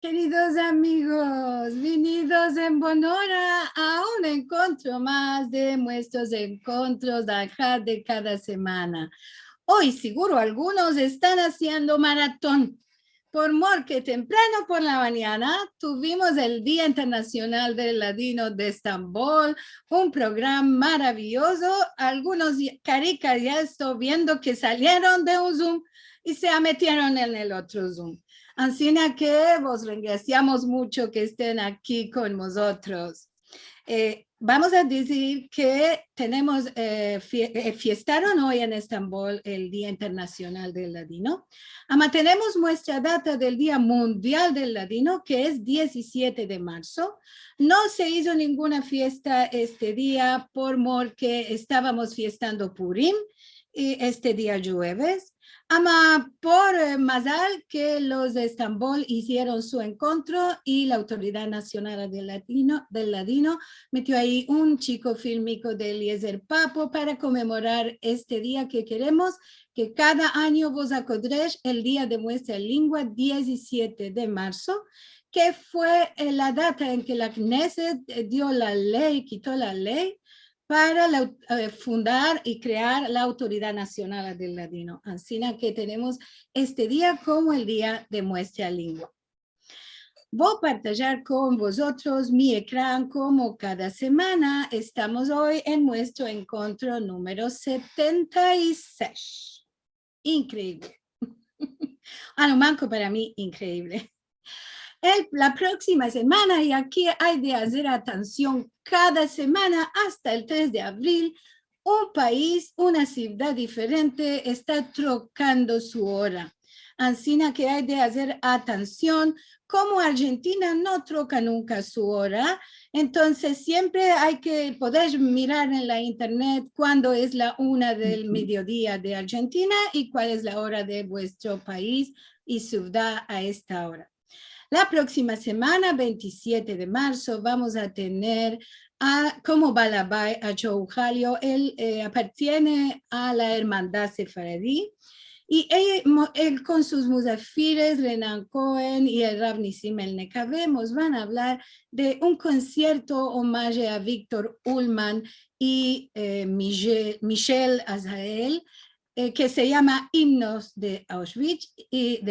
Queridos amigos, venidos en buena hora a un encuentro más de nuestros encuentros de cada semana. Hoy seguro algunos están haciendo maratón, porque temprano por la mañana tuvimos el Día Internacional del Ladino de Estambul, un programa maravilloso. Algunos caricas ya estoy viendo que salieron de un Zoom y se metieron en el otro Zoom. Así que vos agradecemos mucho que estén aquí con nosotros. Vamos a decir que tenemos, fiestaron hoy en Estambul el Día Internacional del Ladino. Tenemos nuestra data del Día Mundial del Ladino, que es 17 de marzo. No se hizo ninguna fiesta este día porque estábamos fiestando Purim, y este día jueves. Por Mazal que los de Estambul hicieron su encuentro y la Autoridad Nacional del Ladino metió ahí un chico fílmico de Eliezer Papo para conmemorar este día que queremos que cada año vos acordéis el día de nuestra lengua 17 de marzo, que fue la data en que la Knesset dio la ley, quitó la ley para fundar y crear la Autoridad Nacional del Ladino. Así que tenemos este día como el día de nuestra lengua. Voy a partillar con vosotros mi ecrán como cada semana. Estamos hoy en nuestro encuentro número 76. Increíble. No manco para mí, increíble. La próxima semana, y aquí hay de hacer atención cada semana hasta el 3 de abril, un país, una ciudad diferente está trocando su hora. Así que hay de hacer atención, como Argentina no troca nunca su hora, entonces siempre hay que poder mirar en la internet cuándo es la 1 del mediodía de Argentina y cuál es la hora de vuestro país y ciudad a esta hora. La próxima semana, 27 de marzo, vamos a tener como balabay a Joe Jalio. Él appartiene a la hermandad sefaradí. Y él con sus musafires, Renan Cohen y el Rav Nissim El Nekavemos van a hablar de un concierto homenaje a Víctor Ullmann y Michel Azael, que se llama Himnos de Auschwitz y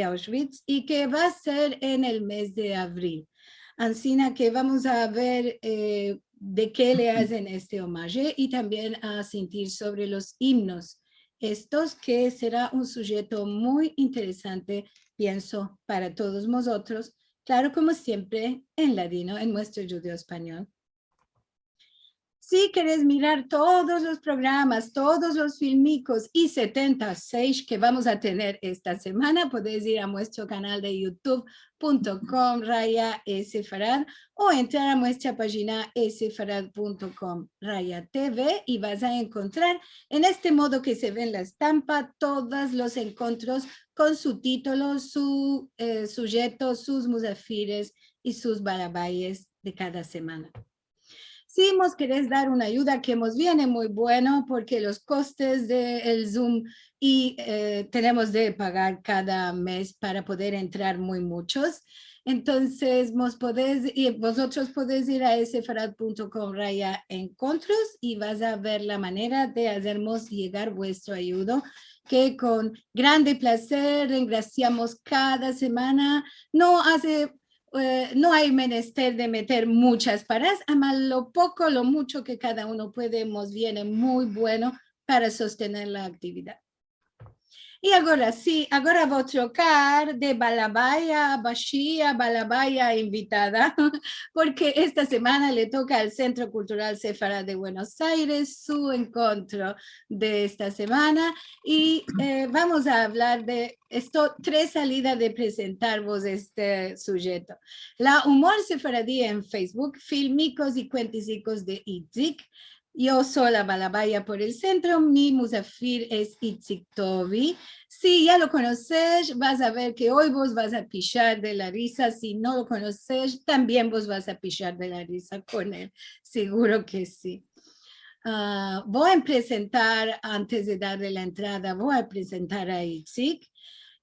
que va a ser en el mes de abril. Así que vamos a ver de qué le hacen este homenaje y también a sentir sobre los himnos. Estos que será un sujeto muy interesante, pienso, para todos nosotros, claro, como siempre, en ladino, en nuestro judío español. Si querés mirar todos los programas, todos los filmicos y 76 que vamos a tener esta semana, podés ir a nuestro canal de youtube.com /sefarad o entrar a nuestra página sefarad.com /tv y vas a encontrar en este modo que se ve en la estampa todos los encuentros con su título, su sujeto, sus musafires y sus barabayes de cada semana. Si nos querés dar una ayuda que nos viene muy bueno porque los costes del Zoom y tenemos de pagar cada mes para poder entrar muy muchos. Entonces, vosotros podéis ir a sefarad.com /encuentros y vas a ver la manera de hacernos llegar vuestro ayuda, que con grande placer engraciamos cada semana. No hay menester de meter muchas paras, además lo poco, lo mucho que cada uno puede, nos viene muy bueno para sostener la actividad. Y ahora sí, ahora voy a trocar de balabaya, bashia, balabaya invitada, porque esta semana le toca al Centro Cultural Sefarad de Buenos Aires su encuentro de esta semana y vamos a hablar de esto, 3 salidas de presentarvos este sujeto. La Humor Sefaradí en Facebook, filmicos y cuenticicos de Itzik. Yo soy la balabaya por el centro, mi musafir es Itzik Tovi. Si ya lo conoces, vas a ver que hoy vos vas a pichar de la risa. Si no lo conoces, también vos vas a pichar de la risa con él. Seguro que sí. Voy a presentar, antes de darle la entrada, voy a presentar a Itzik.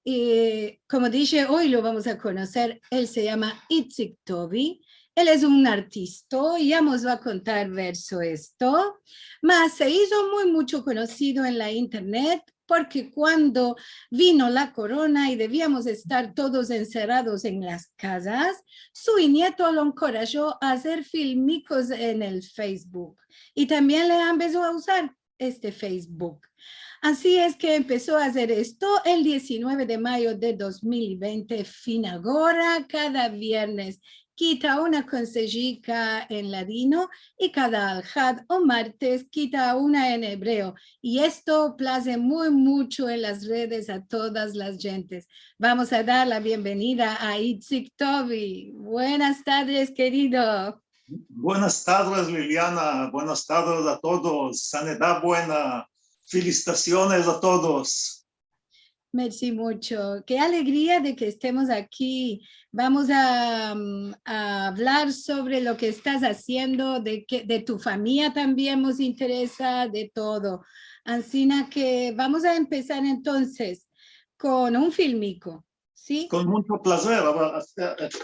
Y como dije, hoy lo vamos a conocer. Él se llama Itzik Tobi. Él es un artista y ya nos va a contar verso esto. Mas se hizo muy mucho conocido en la internet porque cuando vino la corona y debíamos estar todos encerrados en las casas, su nieto lo encorajó a hacer filmicos en el Facebook y también le empezó a usar este Facebook. Así es que empezó a hacer esto el 19 de mayo de 2020, fin ahora, cada viernes quita una consejica en ladino y cada alhad o martes quita una en hebreo. Y esto place muy mucho en las redes a todas las gentes. Vamos a dar la bienvenida a Itzik Tobi. Buenas tardes, querido. Buenas tardes, Liliana. Buenas tardes a todos. Sanidad buena. Felicitaciones a todos. Merci mucho. Qué alegría de que estemos aquí. Vamos a hablar sobre lo que estás haciendo, de tu familia también nos interesa, de todo. Así que vamos a empezar entonces con un filmico, ¿sí? Con mucho placer.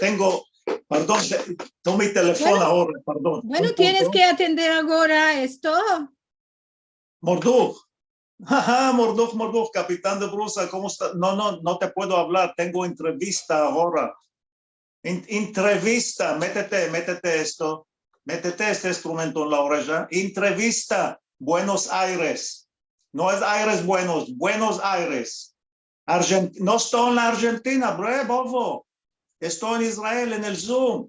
Tengo, perdón, tengo mi teléfono ahora, perdón. Bueno, tienes que atender ahora esto. Morduk. Morduk, capitán de Brusa, ¿cómo está? No te puedo hablar, tengo entrevista ahora. Entrevista, métete esto, métete este instrumento en la oreja. Entrevista, Buenos Aires. No es Aires Buenos, Buenos Aires. No estoy en la Argentina, bobo. Estoy en Israel, en el Zoom.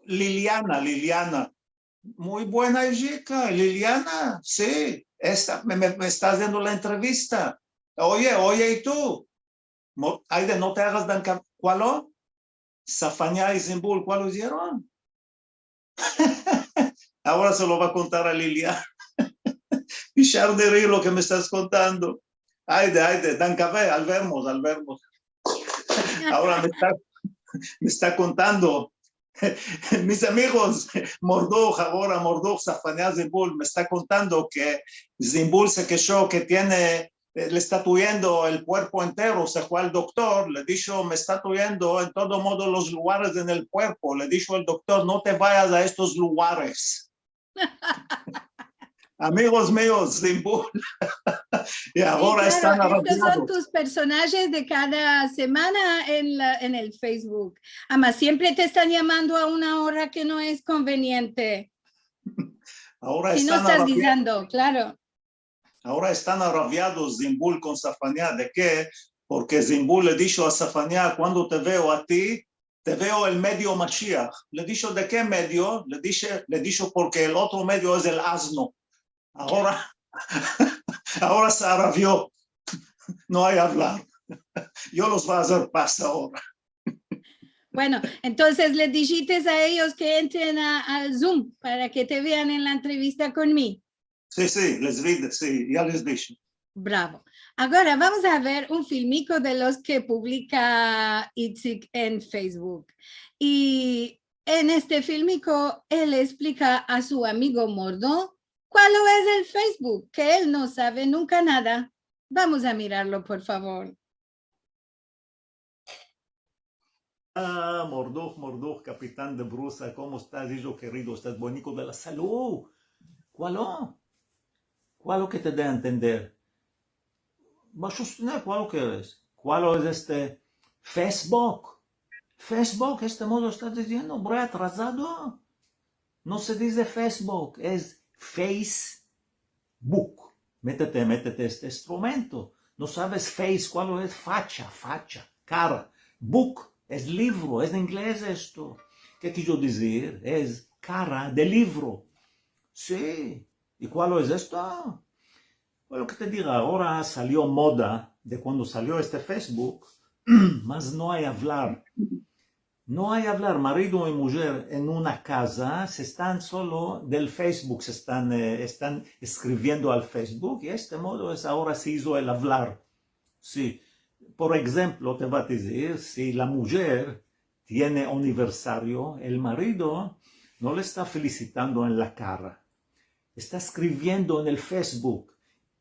Liliana. Muy buena chica, Liliana, sí. Me está haciendo la entrevista. Oye, ¿y tú? Aide, no te hagas dan ¿cuál? Safañá y Zimbul, ¿cuál lo hicieron? Ahora se lo va a contar a Liliana. Pichar de río lo que me estás contando. Aide, dan café, al vermos. Ahora me está contando. Mis amigos, Morduk, Safañá, Zimbul, me está contando que Zimbul se quejó que le está tuyendo el cuerpo entero, se fue al doctor, le dijo, me está tuyendo en todo modo los lugares en el cuerpo, le dijo el doctor, no te vayas a estos lugares. Amigos míos, Zimbul, y ahora sí, claro, están estos son tus personajes de cada semana en el Facebook. Además, siempre te están llamando a una hora que no es conveniente. Ahora si no estás guisando, claro. Ahora están arrabiados Zimbul con Safañá. ¿De qué? Porque Zimbul le dijo a Safañá, cuando te veo a ti, te veo el medio Mashiach. Le dijo, ¿de qué medio? Le dijo, porque el otro medio es el asno. Ahora se arrabió. No hay hablar. Yo los voy a hacer paz ahora. Bueno, entonces les dijiste a ellos que entren al Zoom para que te vean en la entrevista conmigo. Sí, les vi, sí, ya les dije. Bravo. Ahora vamos a ver un filmico de los que publica Itzik en Facebook. Y en este filmico él explica a su amigo Mordo cuál es el Facebook, que él no sabe nunca nada. Vamos a mirarlo, por favor. Morduk, capitán de Brusa, ¿cómo estás, hijo querido? ¿Estás bonito de la salud? ¿Cuál que te dé a entender? ¿Cuál que es? ¿Cuál es este Facebook? Facebook, este modo estás diciendo, bro, atrasado. No se dice Facebook, es Facebook. Métete este instrumento. No sabes face, ¿cuál es? Facha, cara. Book es livro, es en inglés esto. ¿Qué quiero decir? Es cara de livro. Sí. ¿Y cuál es esto? Bueno, que te diga, ahora salió moda de cuando salió este Facebook, mas no hay hablar. No hay hablar, marido y mujer en una casa, se están solo del Facebook, se están escribiendo al Facebook, y este modo es ahora se hizo el hablar. Sí. Por ejemplo, te va a decir, si la mujer tiene aniversario, el marido no le está felicitando en la cara, está escribiendo en el Facebook,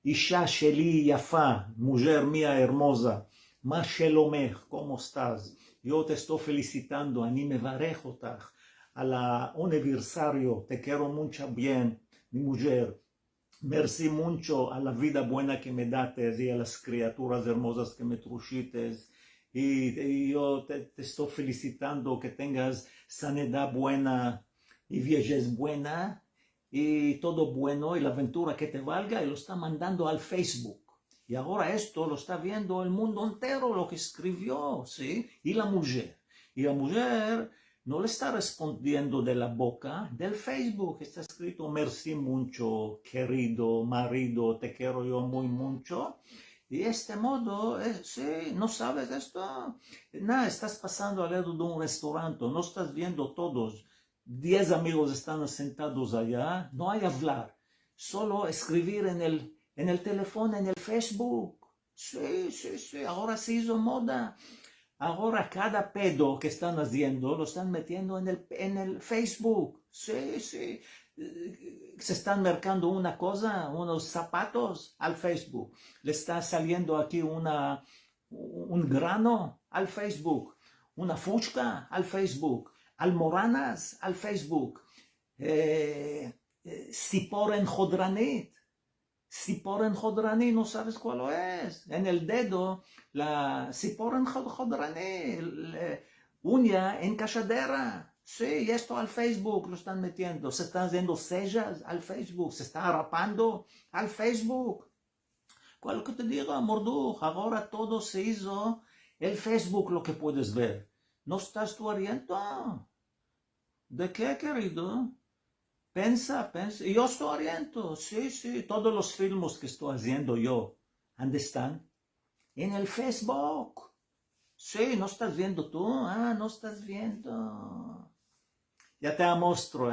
Isha Sheli Yafa, mujer mía hermosa, מה שלומך, ¿cómo estás? Yo te estoy felicitando, אני מברך אותך על aniversario, te quiero mucho bien, mi mujer. Merci mucho a la vida buena que me dates y a las criaturas hermosas que me trujites. Y yo te estoy felicitando que tengas sanidad buena y viejez buena y todo bueno y la aventura que te valga, y lo está mandando al Facebook. Y ahora esto lo está viendo el mundo entero, lo que escribió, ¿sí? Y la mujer no le está respondiendo de la boca, del Facebook. Está escrito, merci mucho, querido marido, te quiero yo muy mucho. Y este modo, sí, no sabes esto. Nada, estás pasando al lado de un restaurante, no estás viendo todos. 10 amigos están sentados allá, no hay hablar, solo escribir en el teléfono, en el Facebook. Sí, ahora se hizo moda. Ahora cada pedo que están haciendo lo están metiendo en el Facebook. Sí. Se están mercando una cosa, unos zapatos al Facebook. Le está saliendo aquí un grano al Facebook. Una fuchka al Facebook. Almoranas al Facebook. Siporen Jodranit. Siporen Jodrani, no sabes cuál es. En el dedo, la Siporen Jodrani, uña encachadera. Sí, esto al Facebook lo están metiendo. Se están haciendo sellas al Facebook. Se está rapando al Facebook. ¿Cuál que te digo, Morduj? Ahora todo se hizo el Facebook lo que puedes ver. ¿No estás tú orientado? ¿De qué, querido? Pensa, yo estoy oriento, sí, todos los filmes que estoy haciendo yo, ¿dónde están? En el Facebook. Sí, ¿no estás viendo tú? No estás viendo. Ya te muestro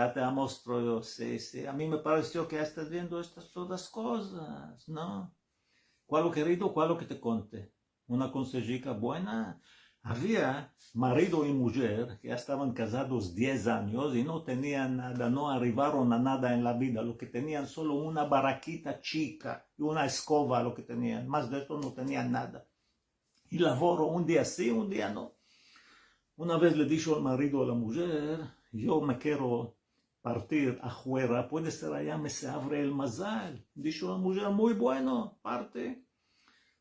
yo, sí, a mí me pareció que ya estás viendo estas todas cosas, ¿no? ¿Cuál, querido, cuál que te conté? Una consejica buena. Había marido y mujer que ya estaban casados 10 años y no tenían nada, no arribaron a nada en la vida. Lo que tenían solo una baraquita chica y una escoba, lo que tenían. Más de eso no tenían nada. Y laboro un día sí, un día no. Una vez le dijo el marido a la mujer, yo me quiero partir afuera, puede ser allá me se abre el mazal. Dijo la mujer, muy bueno, parte.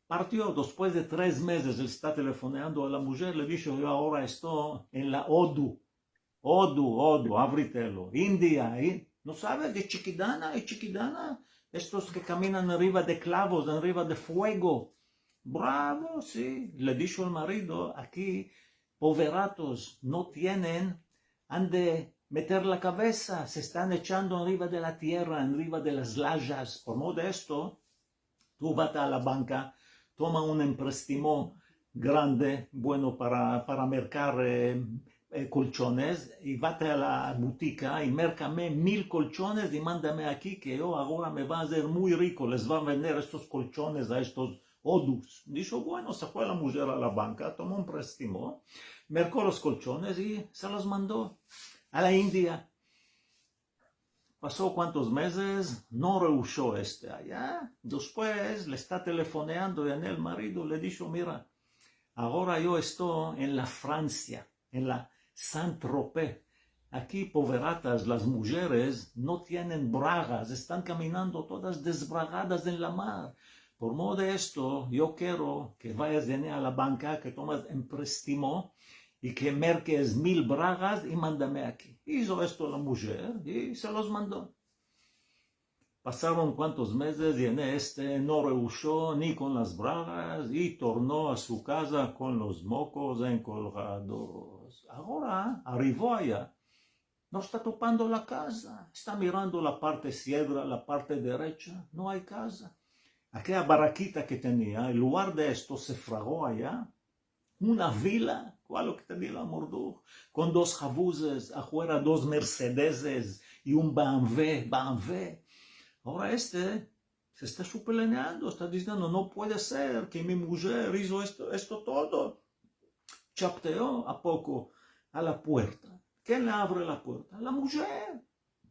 Partió, después de 3 meses, él está telefoneando a la mujer, le dijo, yo ahora estoy en la Odu, abritelo, India, ¿no sabes? De Chiquidana, estos que caminan arriba de clavos, arriba de fuego. Bravo, sí, le dijo el marido, aquí, poveratos, no tienen, han de meter la cabeza, se están echando arriba de la tierra, arriba de las layas. Por modo de esto, tú vas a la banca, toma un empréstimo grande, bueno, para mercar colchones, y vete a la botica y mércame 1000 colchones y mándame aquí, que yo ahora me va a hacer muy rico, les va a vender estos colchones a estos odus. Dijo, bueno, se fue la mujer a la banca, tomó un préstamo, mercó los colchones y se los mandó a la India. Pasó cuántos meses, no rehusó allá. Después le está telefoneando y en el marido le dijo, mira, ahora yo estoy en la Francia, en la Saint-Tropez. Aquí, poveratas, las mujeres no tienen bragas, están caminando todas desbragadas en la mar. Por modo de esto, yo quiero que vayas a la banca, que tomas en préstamo y que merques 1000 bragas y mándame aquí. Hizo esto la mujer y se los mandó. Pasaron cuantos meses y en no rehusó ni con las bragas y tornó a su casa con los mocos encolgados. Ahora arribó allá, no está topando la casa, está mirando la parte izquierda, la parte derecha, no hay casa. Aquella baraquita que tenía, en lugar de esto se fragó allá una vila, ¿cuál que tenía la Morduj? Con 2 jabuses, afuera 2 Mercedeses y un BMW. Ahora se está supeleneando, está diciendo, no puede ser que mi mujer hizo esto todo. Chapteó a poco a la puerta. ¿Quién le abre la puerta? La mujer.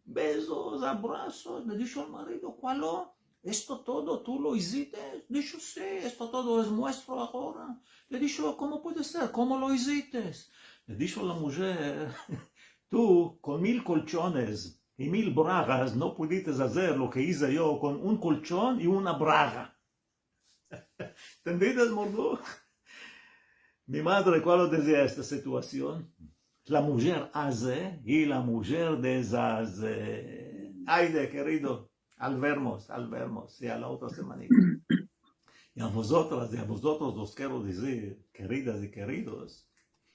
Besos, abrazos. Le dijo al marido, ¿cuál? esto todo tú lo hiciste. Dijo, sí, esto todo es nuestro ahora. Le dijo, ¿cómo puede ser? ¿Cómo lo hiciste? Le dijo la mujer, tú con 1000 colchones y 1000 bragas no pudiste hacer lo que hice yo con un colchón y una braga. ¿Entendiste, Mordú? Mi madre, cuando decía esta situación, la mujer hace y la mujer deshace. Ay, de querido, al vernos, y a la otra semanita. Y a vosotras y a vosotros os quiero decir, queridas y queridos,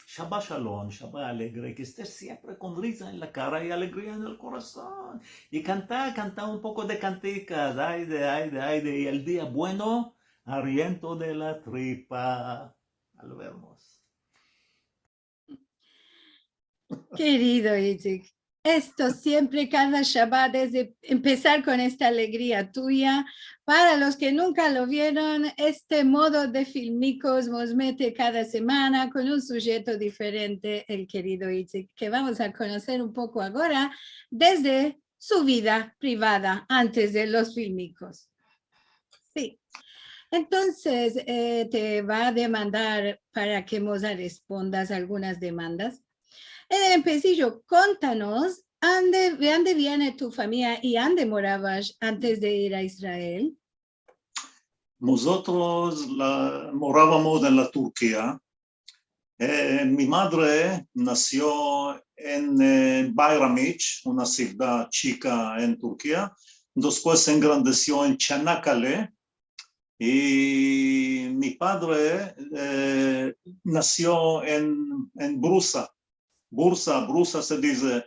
Shabbat Shalom, Shabbat alegre, que estés siempre con risa en la cara y alegría en el corazón. Y canta un poco de canticas, ay de, y el día bueno, aliento de la tripa. Al vernos. Querido Itzik, esto siempre, cada Shabbat, es de empezar con esta alegría tuya. Para los que nunca lo vieron, este modo de filmicos nos mete cada semana con un sujeto diferente, el querido Itzik, que vamos a conocer un poco ahora desde su vida privada antes de los filmicos. Sí. Entonces, te va a demandar para que Moza respondas algunas demandas. Empecillo, contanos, ¿de dónde viene tu familia y dónde morabas antes de ir a Israel? Nosotros morábamos en la Turquía. Mi madre nació en Bayramich, una ciudad chica en Turquía. Después se engrandeció en Çanakkale. Y mi padre nació en Bursa. Bursa se dice.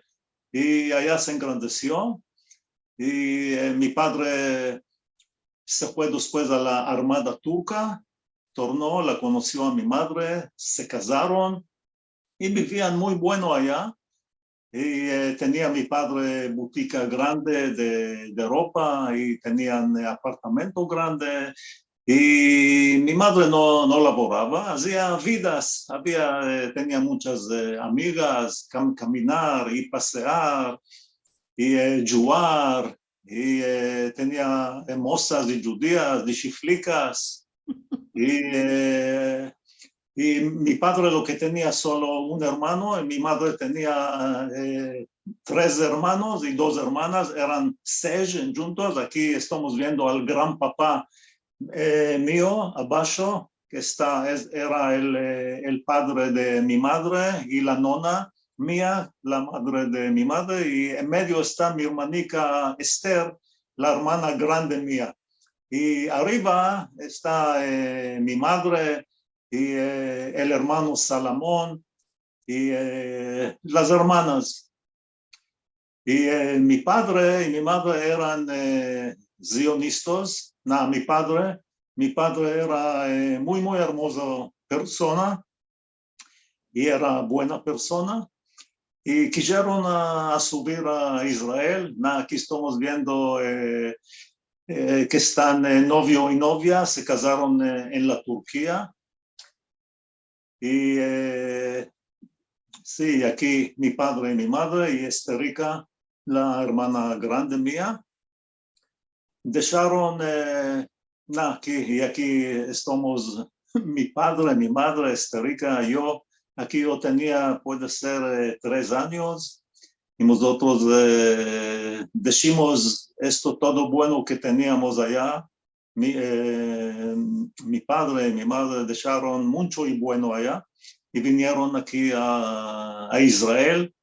Y allá se engrandeció. Y mi padre se fue después a la Armada Turca, tornó, la conoció a mi madre, se casaron y vivían muy bueno allá. Y tenía mi padre boutique grande de ropa y tenían apartamento grande. Y mi madre no laboraba, hacía vidas, tenía muchas amigas, caminar y pasear y jugar. Y tenía mozas y judías y chiflicas. Y mi padre lo que tenía solo un hermano y mi madre tenía 3 hermanos y 2 hermanas, eran 6 juntos. Aquí estamos viendo al gran papá mío, abajo, que era el padre de mi madre y la nona mía, la madre de mi madre, y en medio está mi hermanica Esther, la hermana grande mía. Y arriba está mi madre y el hermano Salomón y las hermanas. Y mi padre y mi madre eran zionistas. No, mi padre era muy hermosa persona y era buena persona. Y quisieron subir a Israel. Aquí estamos viendo que están novio y novia, se casaron en la Turquía. Y sí, aquí mi padre y mi madre y Esterica, la hermana grande mía, dejaron, aquí estamos mi padre, mi madre, Esterica, yo. Aquí yo tenía, puede ser, 3 años. Y nosotros decimos esto todo bueno que teníamos allá. Mi padre y mi madre dejaron mucho y bueno allá y vinieron aquí a Israel.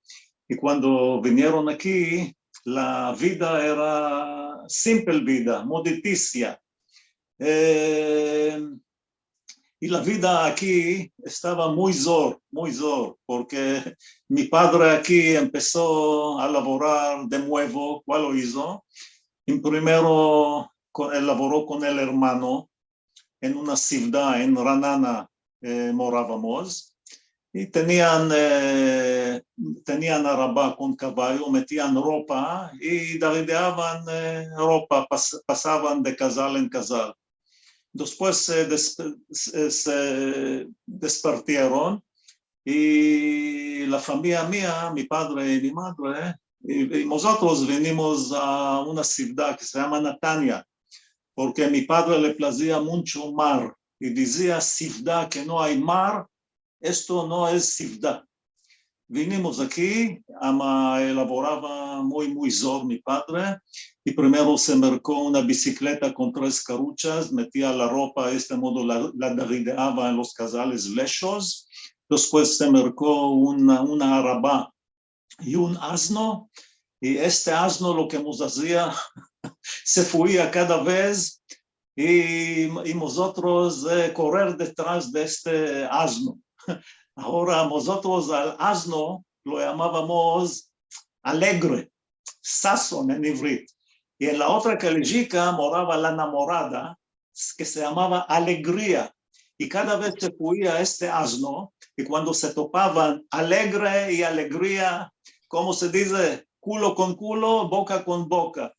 Y cuando vinieron aquí, la vida era simple vida, modesticia. Y la vida aquí estaba muy zor, porque mi padre aquí empezó a laborar de nuevo. ¿Cuál lo hizo? Y primero laboró con el hermano en una ciudad, en Ranana morábamos, y tenían araba con caballo, metían ropa y daban ropa, pasaban de casal en casal. Después se despertaron y la familia mía, mi padre y mi madre, y nosotros venimos a una ciudad que se llama Natania. porque a mi padre le placía mucho mar y decía Sifda, que no hay mar, esto no es Sifda. Vinimos aquí, elaboraba muy zor mi padre, y primero se marcó una bicicleta con 3 caruchas, metía la ropa, de este modo la derrideaba en los casales lechos, después se marcó una araba y un asno, y este asno lo que nos hacía, se fuía cada vez, y nosotros correr detrás de este asno. Ahora nosotros al asno lo llamábamos alegre, Sason en ivrit. Y en la otra callejica moraba la enamorada, que se llamaba Alegría. Y cada vez se fuía este asno, y cuando se topaban alegre y alegría, como se dice, culo con culo, boca con boca.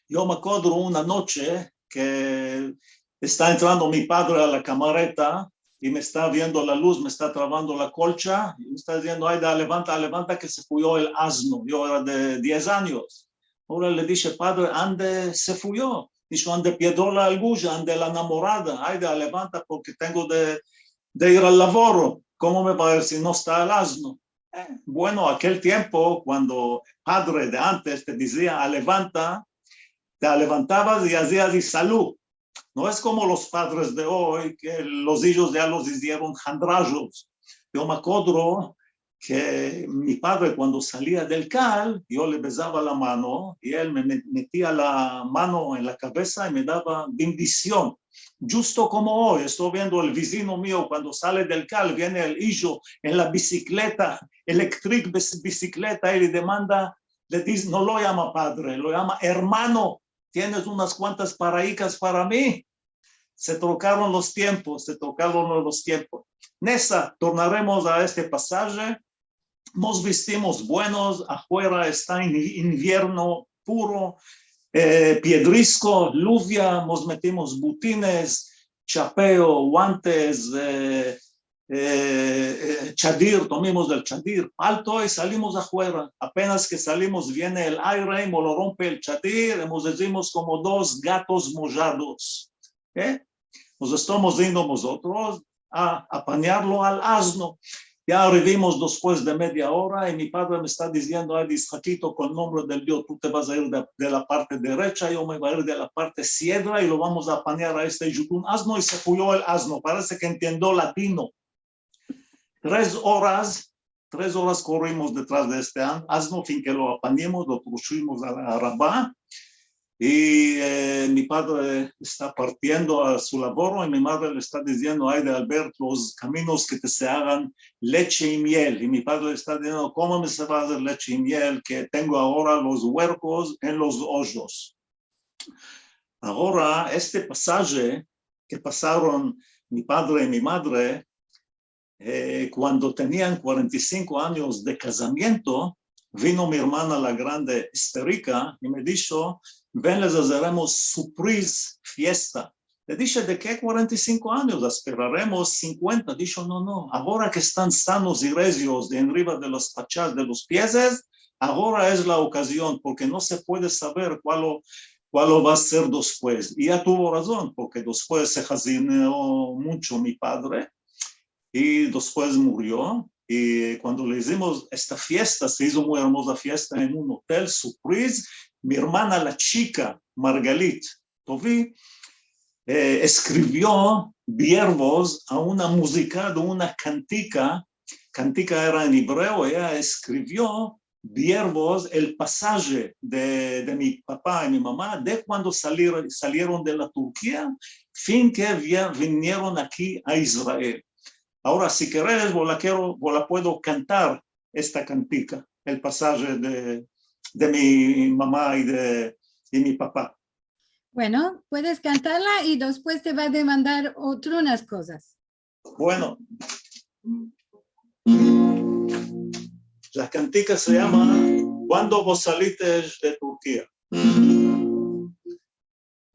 Yo me acuerdo una noche que está entrando mi padre a la camareta y me está viendo la luz, me está trabando la colcha y me está diciendo, Aida, levanta, que se fuyó el asno. Yo era de 10 años. Ahora le dije, padre, ande se fuyó. Dijo, ande Piedola Algulla, ande la enamorada. Aida, levanta porque tengo de ir al laboro. ¿Cómo me va a ver si no está el asno? Bueno, aquel tiempo, cuando padre de antes te decía, levanta, te levantabas y hacías y salud. No es como los padres de hoy, que los hijos ya los hicieron jandrajos. Yo me acuerdo que mi padre cuando salía del cal, yo le besaba la mano y él me metía la mano en la cabeza y me daba bendición. Justo como hoy, estoy viendo el vecino mío cuando sale del cal, viene el hijo en la bicicleta, electric bicicleta, y le demanda, le dice, no lo llama padre, lo llama hermano. ¿Tienes unas cuantas paraicas para mí? Se trocaron los tiempos. Nessa, tornaremos a este pasaje. Nos vestimos buenos, afuera está invierno puro, piedrisco, lluvia, nos metimos botines, chapeo, guantes, chadir, tomamos del chadir, alto y salimos afuera. Apenas que salimos viene el aire y nos lo rompe el chadir y nos decimos como 2 gatos mojados. Nos estamos yendo nosotros a apañarlo al asno. Ya arribamos después de media hora y mi padre me está diciendo, ay, Isjaquito, con nombre del Dios, tú te vas a ir de la parte derecha, yo me voy a ir de la parte izquierda y lo vamos a apañar a este yutun asno, y se fuyó el asno. Parece que entiendo latino. 3 horas corrimos detrás de este asno, fin que lo apañemos, lo pusimos a la araba, y mi padre está partiendo a su labor y mi madre le está diciendo, ay, de Albert, los caminos que te se hagan leche y miel. Y mi padre le está diciendo, ¿cómo me se va a hacer leche y miel? Que tengo ahora los huercos en los hoyos. Ahora, este pasaje que pasaron mi padre y mi madre, cuando tenían 45 años de casamiento, vino mi hermana la grande histérica y me dijo, ven, les haremos surprise fiesta. Le dije, ¿de qué 45 años? Esperaremos 50. Dijo, no, ahora que están sanos y regios de arriba de los pachas de los pies, ahora es la ocasión, porque no se puede saber cuál va a ser después. Y ya tuvo razón, porque después se jazineó mucho mi padre y después murió. Y cuando le hicimos esta fiesta, se hizo muy hermosa fiesta en un hotel surprise. Mi hermana, la chica, Margalit Tovi, escribió verbos a una música de una cantica era en hebreo, ella escribió verbos, el pasaje de mi papá y mi mamá, de cuando salieron de la Turquía, fin que vinieron aquí a Israel. Ahora, si querés, vos la puedo cantar, esta cantica, el pasaje de mi mamá y mi papá. Bueno, puedes cantarla y después te va a demandar otras cosas. Bueno, la cantica se llama Cuando vos salites de Turquía.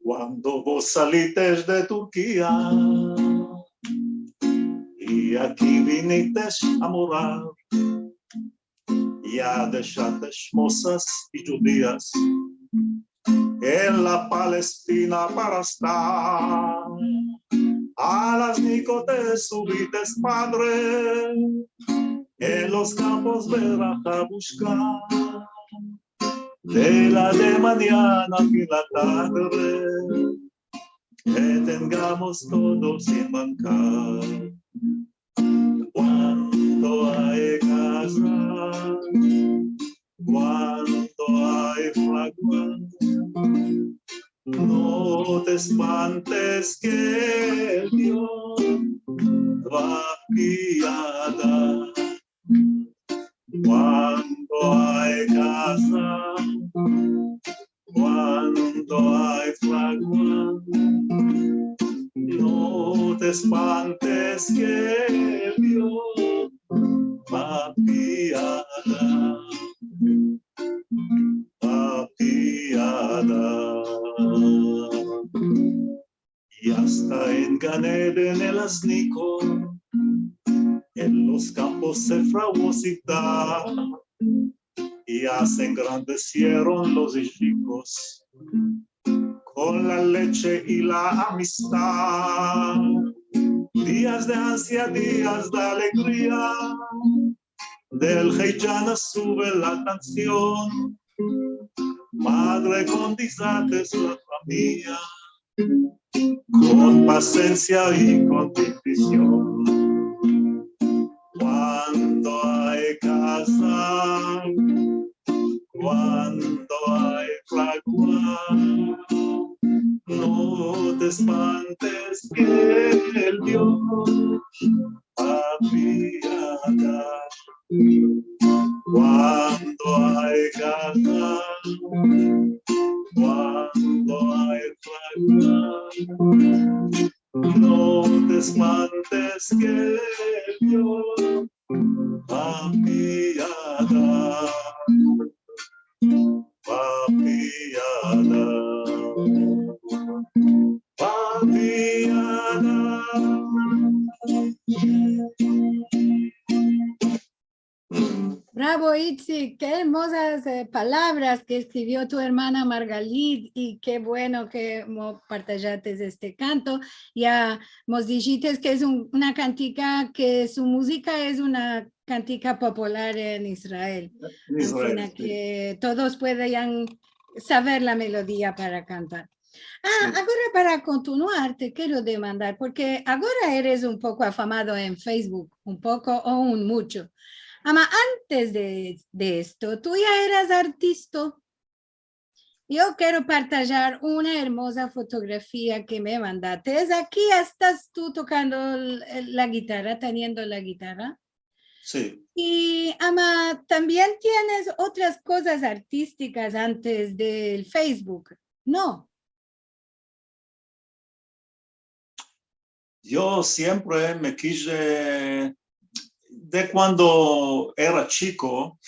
Cuando vos salites de Turquía y aquí vinites a morar, ya dejaste mozas y judías en la Palestina para estar. A las nicotes subites, padre, en los campos verás a buscar. De la de mañana y la tarde, que tengamos todos sin mancar. Cuando hay casa, cuando hay fraguas, no te espantes que Dios va a piedad. Cuando hay casa, cuando hay fragua, no te espantes que Dios va a piedad. Va a piedad. Y hasta en Gan Eden el asnico, en los campos se fraguosita, y se engrandecieron los hijos con la leche y la amistad. Días de ansia, días de alegría, del Heijana sube la canción. Madre con disates la familia, con paciencia y con discreción. Cuando hay casa, cuando hay fragua, no te espantes que el Dios apiada. Cuando hay casa, cuando hay fragua, no te espantes que Dios apiada. Papiada, papiada. Bravo, Itzi, qué hermosas palabras que escribió tu hermana Margalit y qué bueno que partajaste este canto. Ya nos dijiste que es una cantica, que su música es una cantica popular en Israel. Así que todos puedan saber la melodía para cantar. Ahora para continuar te quiero demandar, porque ahora eres un poco afamado en Facebook, un poco o un mucho. Ama, antes de esto, tú ya eras artista. Yo quiero partajar una hermosa fotografía que me mandaste. ¿Es aquí estás tú tocando la guitarra, teniendo la guitarra? Sí. Y, Ama, también tienes otras cosas artísticas antes del Facebook, ¿no? Yo siempre me quise, de cuando era chico,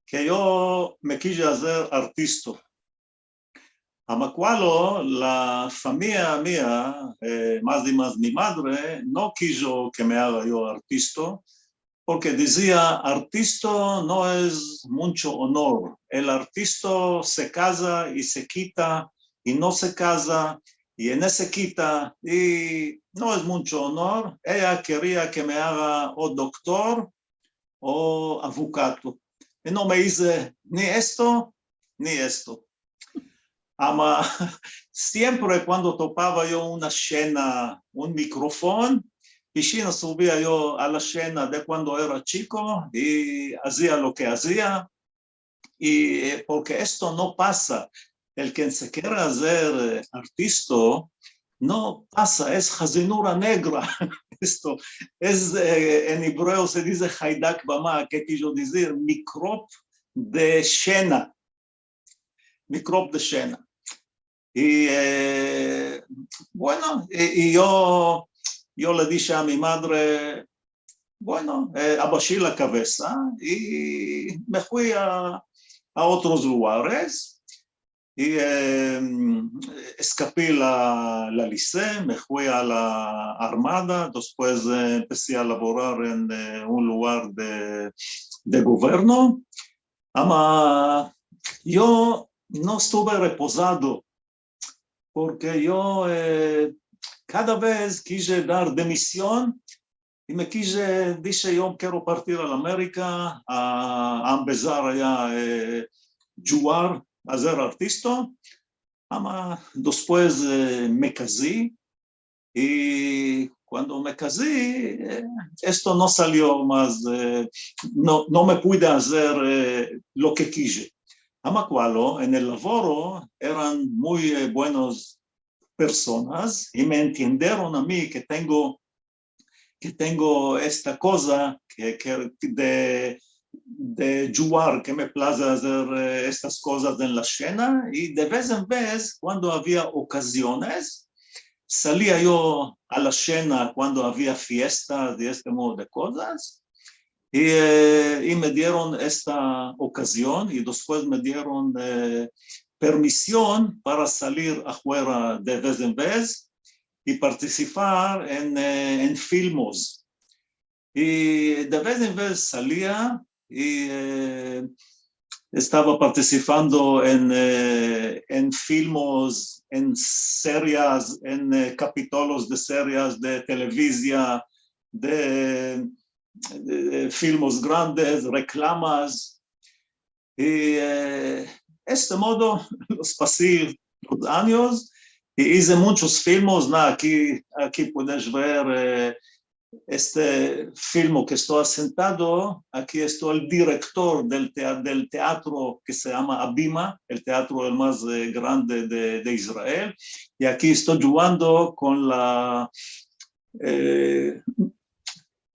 que yo me quise hacer artista. A cual la familia mía, más y más mi madre, no quiso que me haga yo artista, porque decía, artista no es mucho honor. El artista se casa y se quita, y no se casa, y en ese quita, y no es mucho honor. Ella quería que me haga o doctor o abogado. Y no me hice ni esto, ni esto. Ama, siempre cuando topaba yo una escena, un micrófono, Piscina subía yo a la escena de cuando era chico y hacía lo que hacía. Y porque esto no pasa, el que se quiere hacer artista, no pasa, es jazinura negra. Esto es, en hebreo se dice haidak bama, que quiero decir microb de escena. Microb de escena. Y bueno, y yo le dije a mi madre, bueno, abaixé la cabeza y me fui a otros lugares y escapé la liceo, me fui a la armada, después empecé a laborar en un lugar de gobierno. Ama, yo no estuve reposado porque yo cada vez quise dar demisión y me dije yo quiero partir a la América a empezar allá jugar, a ser artista. Después me casé y cuando me casé esto no salió más, no me pude hacer lo que quise. Cuando en el laboro eran muy buenas personas y me entendieron a mí que tengo esta cosa de jugar, que me place hacer estas cosas en la escena y de vez en vez, cuando había ocasiones, salía yo a la escena cuando había fiestas y este modo de cosas y me dieron esta ocasión y después me dieron permisión para salir afuera de vez en vez y participar en filmes. Y de vez en vez salía y estaba participando en filmes, en series, en capítulos de series de televisión, de filmes grandes, reclamas. Y este modo los pasé los años y hice muchos filmes. Aquí puedes ver este film que estoy sentado. Aquí estoy el director del teatro que se llama Abima, el teatro el más grande de Israel. Y aquí estoy jugando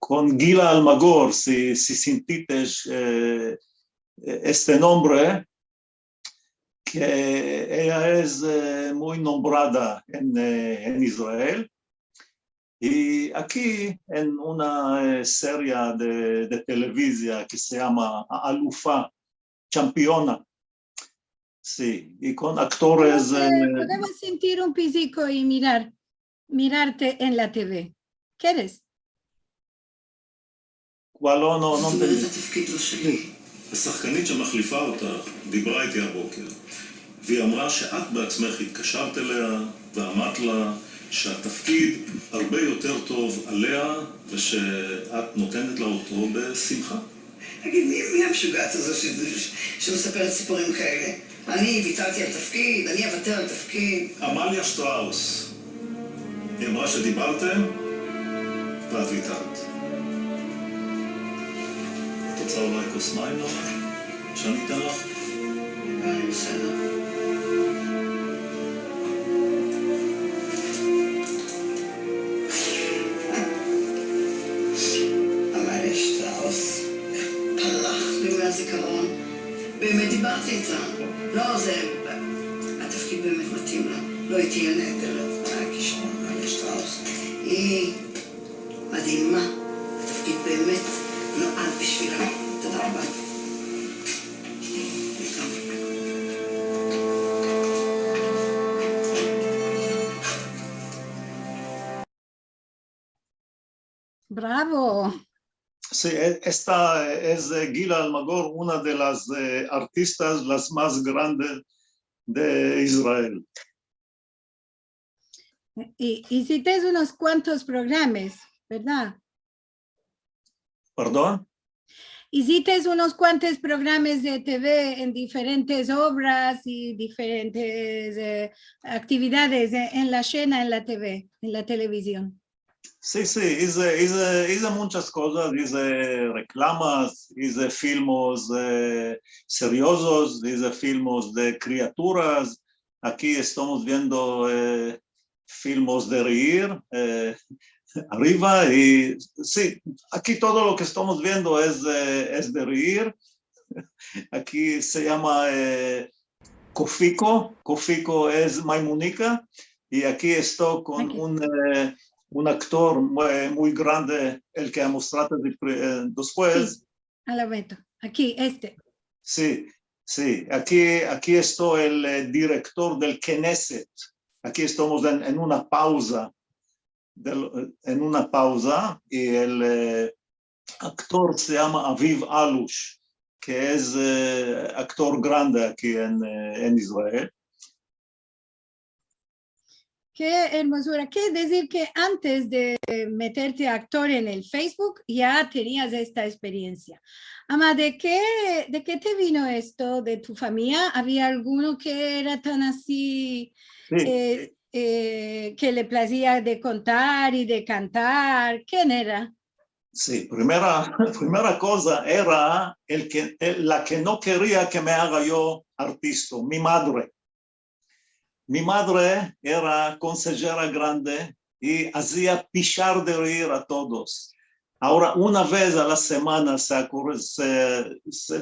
con Gila Almagor, si sentiste este nombre, que ella es muy nombrada en Israel. Y aquí en una serie de televisión que se llama Alufa, Campeona, sí, y con actores... Podemos sentir un pisico y mirarte en la TV. ¿Quieres? וואלו, לא זאת נותן אומרת, לי. התפקיד לא שלי. השחקנית שמחליפה אותך דיברה איתי הבוקר, והיא אמרה שאת בעצמך התקשרת אליה ואמרת לה שהתפקיד הרבה יותר טוב עליה ושאת נותנת לה אותו בשמחה. תגיד, מי המשוגעת הזו שמספרת סיפורים כאלה? אני ויתרתי על תפקיד, אני אוותר על תפקיד. עמליה שטראוס. היא אמרה שדיברתם ואת ויתרת. את רוצה אולי כוס מים נורא? שאני אתן לך? אני בסדר. עמליה שטראוס. פלח לי מהזיכרון. באמת דיברתי איתה. לא, התפקיד באמת מתאים לה. לא הייתי נהדרת, היה כישרון, עמליה שטראוס. היא מדהימה. התפקיד באמת נועד בשבילה. תודה רבה. Bravo. Sí, esta es Gila Almagor, una de las artistas las más grandes de Israel. Y hiciste unos cuantos programas, ¿verdad? ¿Perdón? Hiciste unos cuantos programas de TV en diferentes obras y diferentes actividades en la escena, en la TV, en la televisión. Sí, hice muchas cosas, hice reclamas, hice filmes seriosos, hice filmes de criaturas. Aquí estamos viendo filmes de reír arriba y sí, aquí todo lo que estamos viendo es de reír. Aquí se llama Cofico, Cofico es Maimunica y aquí estoy con un actor muy grande, el que ha mostrado después. Sí, a la venta. Aquí, este. Sí, aquí estoy el director del Knesset. Aquí estamos en una pausa. Y el actor se llama Aviv Alush, que es actor grande aquí en Israel. Qué hermosura. Quiere decir que antes de meterte a actor en el Facebook ya tenías esta experiencia. Ama, ¿de qué te vino esto de tu familia? ¿Había alguno que era tan así, Sí, que le placía de contar y de cantar? ¿Quién era? sí. Primera cosa era la que no quería que me haga yo artista, mi madre. Mi madre era consejera grande y hacía pichar de reír a todos. Ahora, una vez a la semana se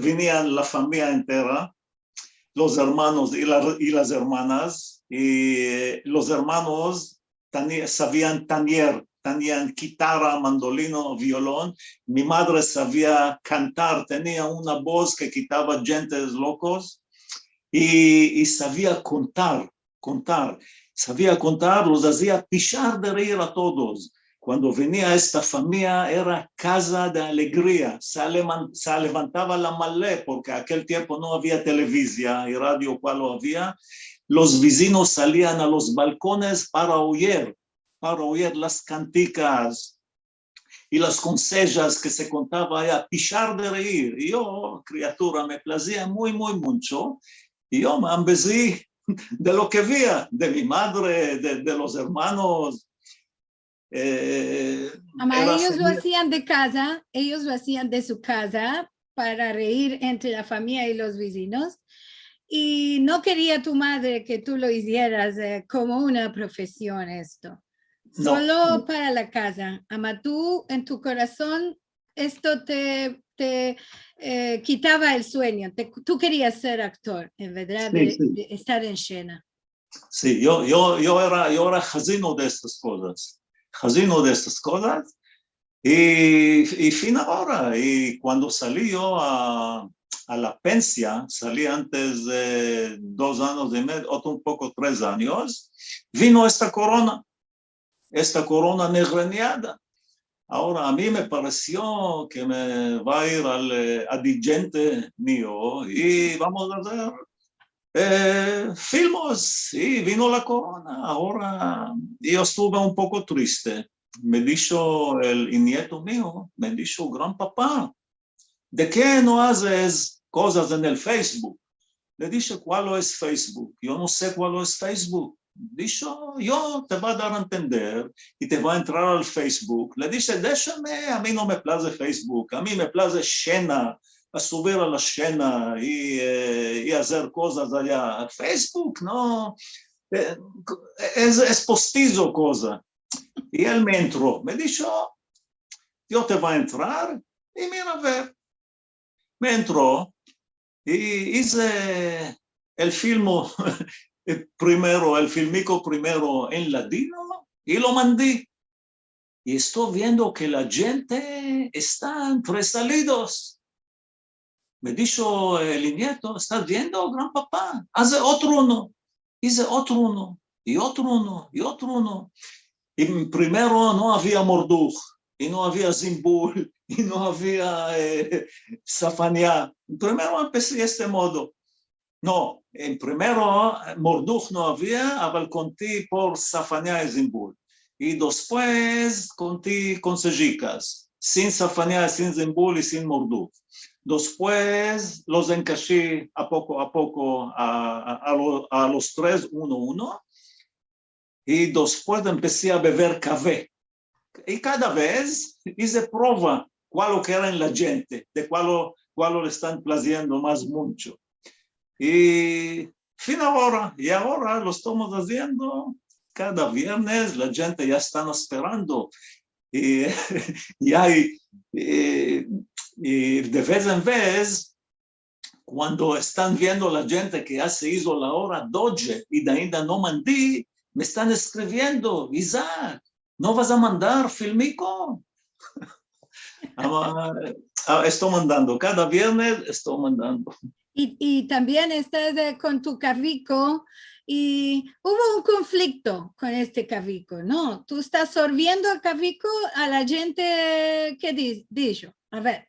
venía la familia entera, los hermanos y las hermanas, y los hermanos sabían tenían guitarra, mandolino, violón. Mi madre sabía cantar, tenía una voz que quitaba gentes locos y sabía contar, los hacía pichar de reír a todos. Cuando venía esta familia era casa de alegría, se levantaba la malé porque aquel tiempo no había televisión y radio cual lo había. Los vecinos salían a los balcones para oír las canticas y las consejas que se contaba allá, pichar de reír. Y yo, criatura, me placía muy mucho. Y yo me embecí de lo que veía, de mi madre, de los hermanos. Ama, Era ellos lo feliz. hacían de casa, ellos lo hacían de su casa para reír entre la familia y los vecinos. Y no quería tu madre que tú lo hicieras como una profesión esto, No, solo para la casa. Ama, tú en tu corazón esto te quitaba el sueño. Tú querías ser actor, en verdad, sí, sí. de estar en escena. Sí, yo era jazino de estas cosas. Jazino de estas cosas. Y fin ahora, y cuando salí yo a la pensia, salí antes de 2 años y medio, otro un poco 3 años, vino esta corona negreniada. Ahora, a mí me pareció que me va a ir al adigente mío y vamos a hacer filmos. Y vino la corona. Ahora, yo estuve un poco triste. Me dijo el nieto mío, me dijo, gran papá, ¿de qué no haces cosas en el Facebook? Le dije, ¿cuál es Facebook? Yo no sé cuál es Facebook. Dijo, yo te va a dar a entender y te va a entrar al Facebook. Le dije, déjame, a mí no me place Facebook, a mí me place Shena, a subir a la Shena y hacer cosas allá. Facebook, no, es postizo cosa. Y él me entró, me dijo, yo te va a entrar y mira a ver. Me entró y hice el filmo primero, el filmico primero en latino y lo mandé. Y estoy viendo que la gente está entre salidos. Me dijo el nieto, ¿estás viendo, gran papá? Hace otro uno. Hice otro uno, y otro uno, y otro uno. Y primero no había Morduj, y no había Zimbul, y no había Safania. Primero empecé de este modo. No, en primero Morduj no había, pero conté por Safania y Zimbul. Y después conté con Sejicas, sin Safania, sin Zimbul y sin Morduj. Después los encaché a poco a los tres, uno. Y después empecé a beber café. Y cada vez hice prueba cuál que era en la gente, de cuál le están placiendo más mucho. Y fin ahora, y ahora lo estamos haciendo cada viernes, la gente ya está esperando. Y, y de vez en vez, cuando están viendo la gente que ya se hizo la hora 12 y de ainda no mandé, me están escribiendo, Isaac, ¿no vas a mandar filmico? Estoy mandando, cada viernes estoy mandando. Y también estás con tu carrico y hubo un conflicto con este carrico, ¿no? Tú estás sorbiendo el carrico a la gente que dijo. A ver.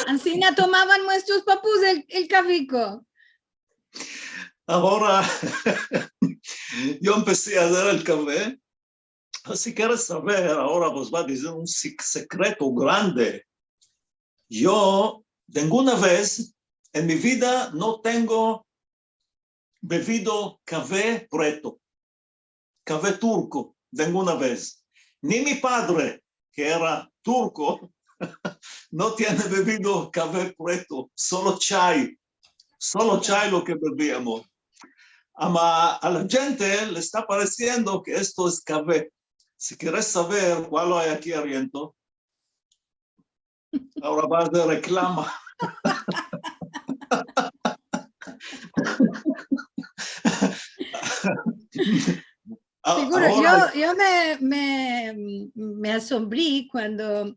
Así no tomaban nuestros papus el carrico. ahora yo empecé a hacer el café. Si quieres saber, ahora os va a decir un secreto grande. Yo, ninguna vez en mi vida no tengo bebido café preto, café turco, ninguna vez. Ni mi padre, que era turco, no tiene bebido café preto, solo chai lo que bebíamos. A la gente le está pareciendo que esto es café. Si quieres saber cuál hay aquí adentro, ahora vas de reclama. Seguro, Ahora, yo me asombré cuando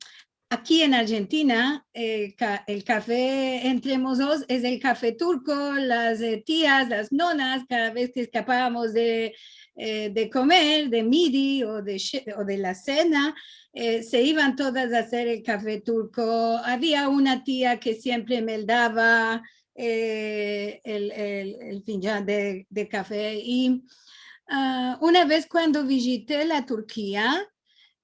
aquí en Argentina el café entre mozos es el café turco, las tías, las nonas, cada vez que escapábamos de comer, de midi o de la cena, se iban todas a hacer el café turco. Había una tía que siempre me daba el finján de café y una vez cuando visité la Turquía,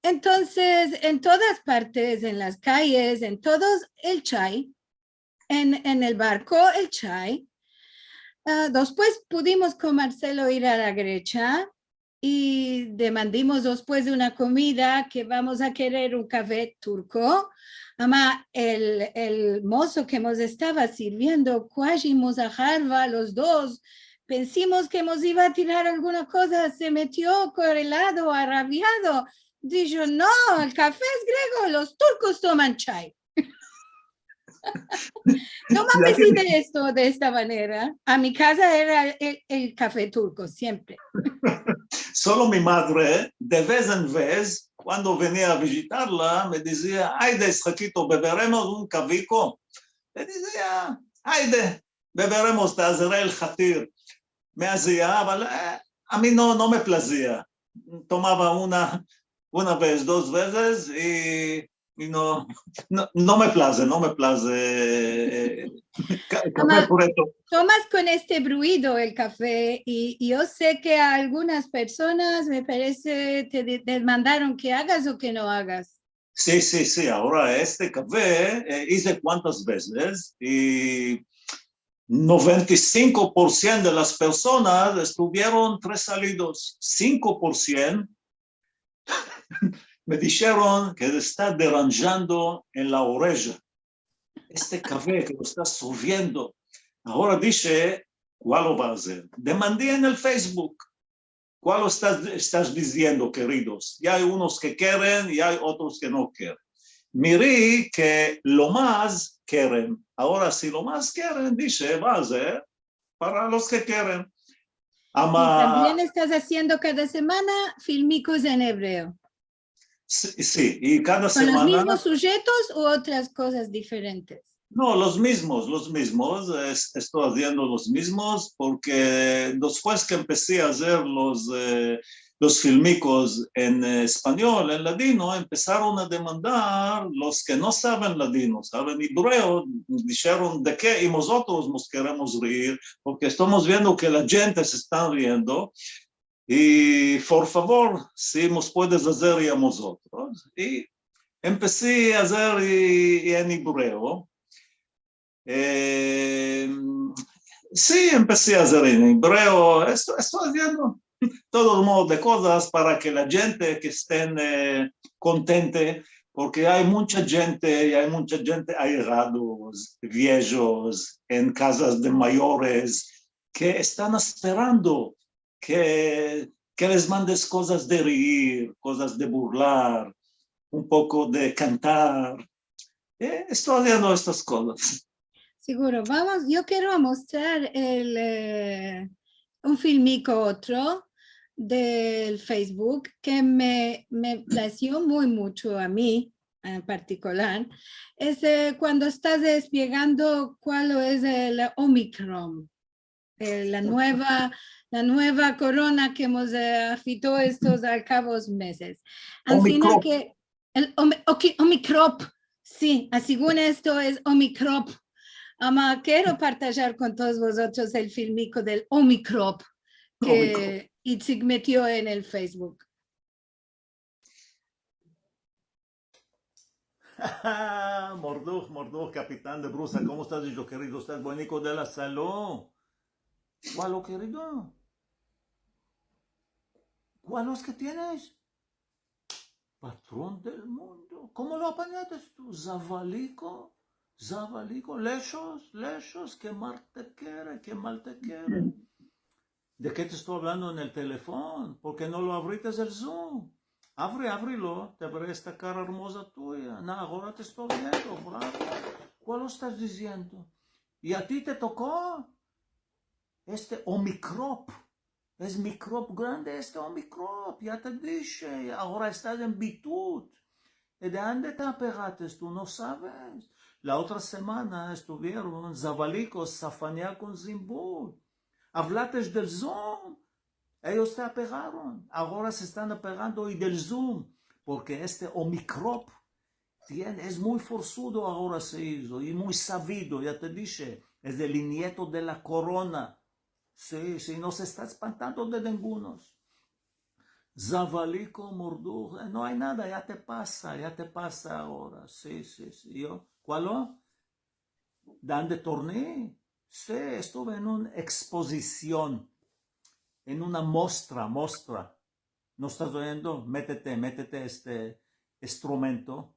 entonces en todas partes, en las calles, en todos, el chai, en el barco, el chai. Después pudimos comérselo ir a la Grecia y demandamos después de una comida que vamos a querer un café turco. Ama el mozo que nos estaba sirviendo, Kwaji Mozaharva, los dos, pensamos que nos iba a tirar alguna cosa, se metió correlado, arrabiado. Dijo, no, el café es griego, los turcos toman chai. No me decide esto de esta manera. A mi casa era el café turco, siempre. solo mi madre, de vez en vez, cuando venía a visitarla, me decía, Aide, Esquito, beberemos un cavico. Le decía, Aide, beberemos de el Hatir. Me hacía, a mí no me placía. Tomaba una vez, dos veces y no me place café preto. Tomas con este bruido el café y yo sé que a algunas personas me parece te mandaron que hagas o que no hagas. Sí, ahora este café hice cuántas veces y 95% de las personas estuvieron 3 salidos, 5% me dijeron que está derranjando en la oreja. Este café que lo está subiendo. Ahora dice, ¿cuál lo va a hacer? Demandé en el Facebook. ¿Cuál estás diciendo, queridos? Y hay unos que quieren y hay otros que no quieren. Miré que lo más quieren. Ahora, si lo más quieren, dice, va a ser para los que quieren. Y también estás haciendo cada semana filmicos en hebreo. Sí, y cada semana. ¿Con los mismos sujetos u otras cosas diferentes? No, los mismos. Estoy haciendo los mismos porque después que empecé a hacer los filmicos en español, en ladino, empezaron a demandar los que no saben ladino, saben hebreo, dijeron de qué y nosotros nos queremos reír porque estamos viendo que la gente se está riendo y por favor, si nos puedes hacer y a nosotros. Y empecé a hacer en hebreo. Sí, empecé a hacer en hebreo, estoy haciendo todo modo de cosas para que la gente que estén contente, porque hay mucha gente aislados, viejos, en casas de mayores, que están esperando que les mandes cosas de reír, cosas de burlar, un poco de cantar. Estoy haciendo estas cosas. Seguro, vamos, yo quiero mostrar un filmico otro del Facebook que me plació muy mucho a mí en particular. Es cuando estás desplegando cuál es el Omicron, la nueva corona que hemos afitó estos al cabo meses. Omicron. Que el Omicron, sí, según esto es Omicron. Ama, quiero partajar con todos vosotros el filmico del Omicron que Itzik metió en el Facebook. Morduk, capitán de Brusa, ¿cómo estás, hijo querido? ¿Estás bonito de la salud? ¿Cuál querido? ¿Cuál es que tienes? Patrón del mundo. ¿Cómo lo apañaste tú? Zavalico, lechos, que mal te quiere. ¿De qué te estoy hablando en el teléfono? ¿Por qué no lo abriste el Zoom? Ábrelo, te veré esta cara hermosa tuya. No, ahora te estoy viendo, bravo. ¿Cuál lo estás diciendo? ¿Y a ti te tocó? Este Omicron. Es microb grande este Omicron, ya te dije. Ahora estás en bitud. ¿De dónde te apegaste? Tú no sabes. La otra semana estuvieron Zavalicos, Safanía con Zimbur. Hablaste del Zoom. Ellos te apegaron. Ahora se están apegando y del Zoom. Porque este Omicron es muy forzudo ahora se hizo. Y muy sabido, ya te dije. Es el nieto de la corona. Sí, no se está espantando de ningunos. Zavalico, Morduk, no hay nada, ya te pasa ahora. Sí. ¿Yo? ¿Cuál? ¿Dónde torné? Sí, estuve en una exposición, en una muestra. ¿No estás oyendo? Métete este instrumento.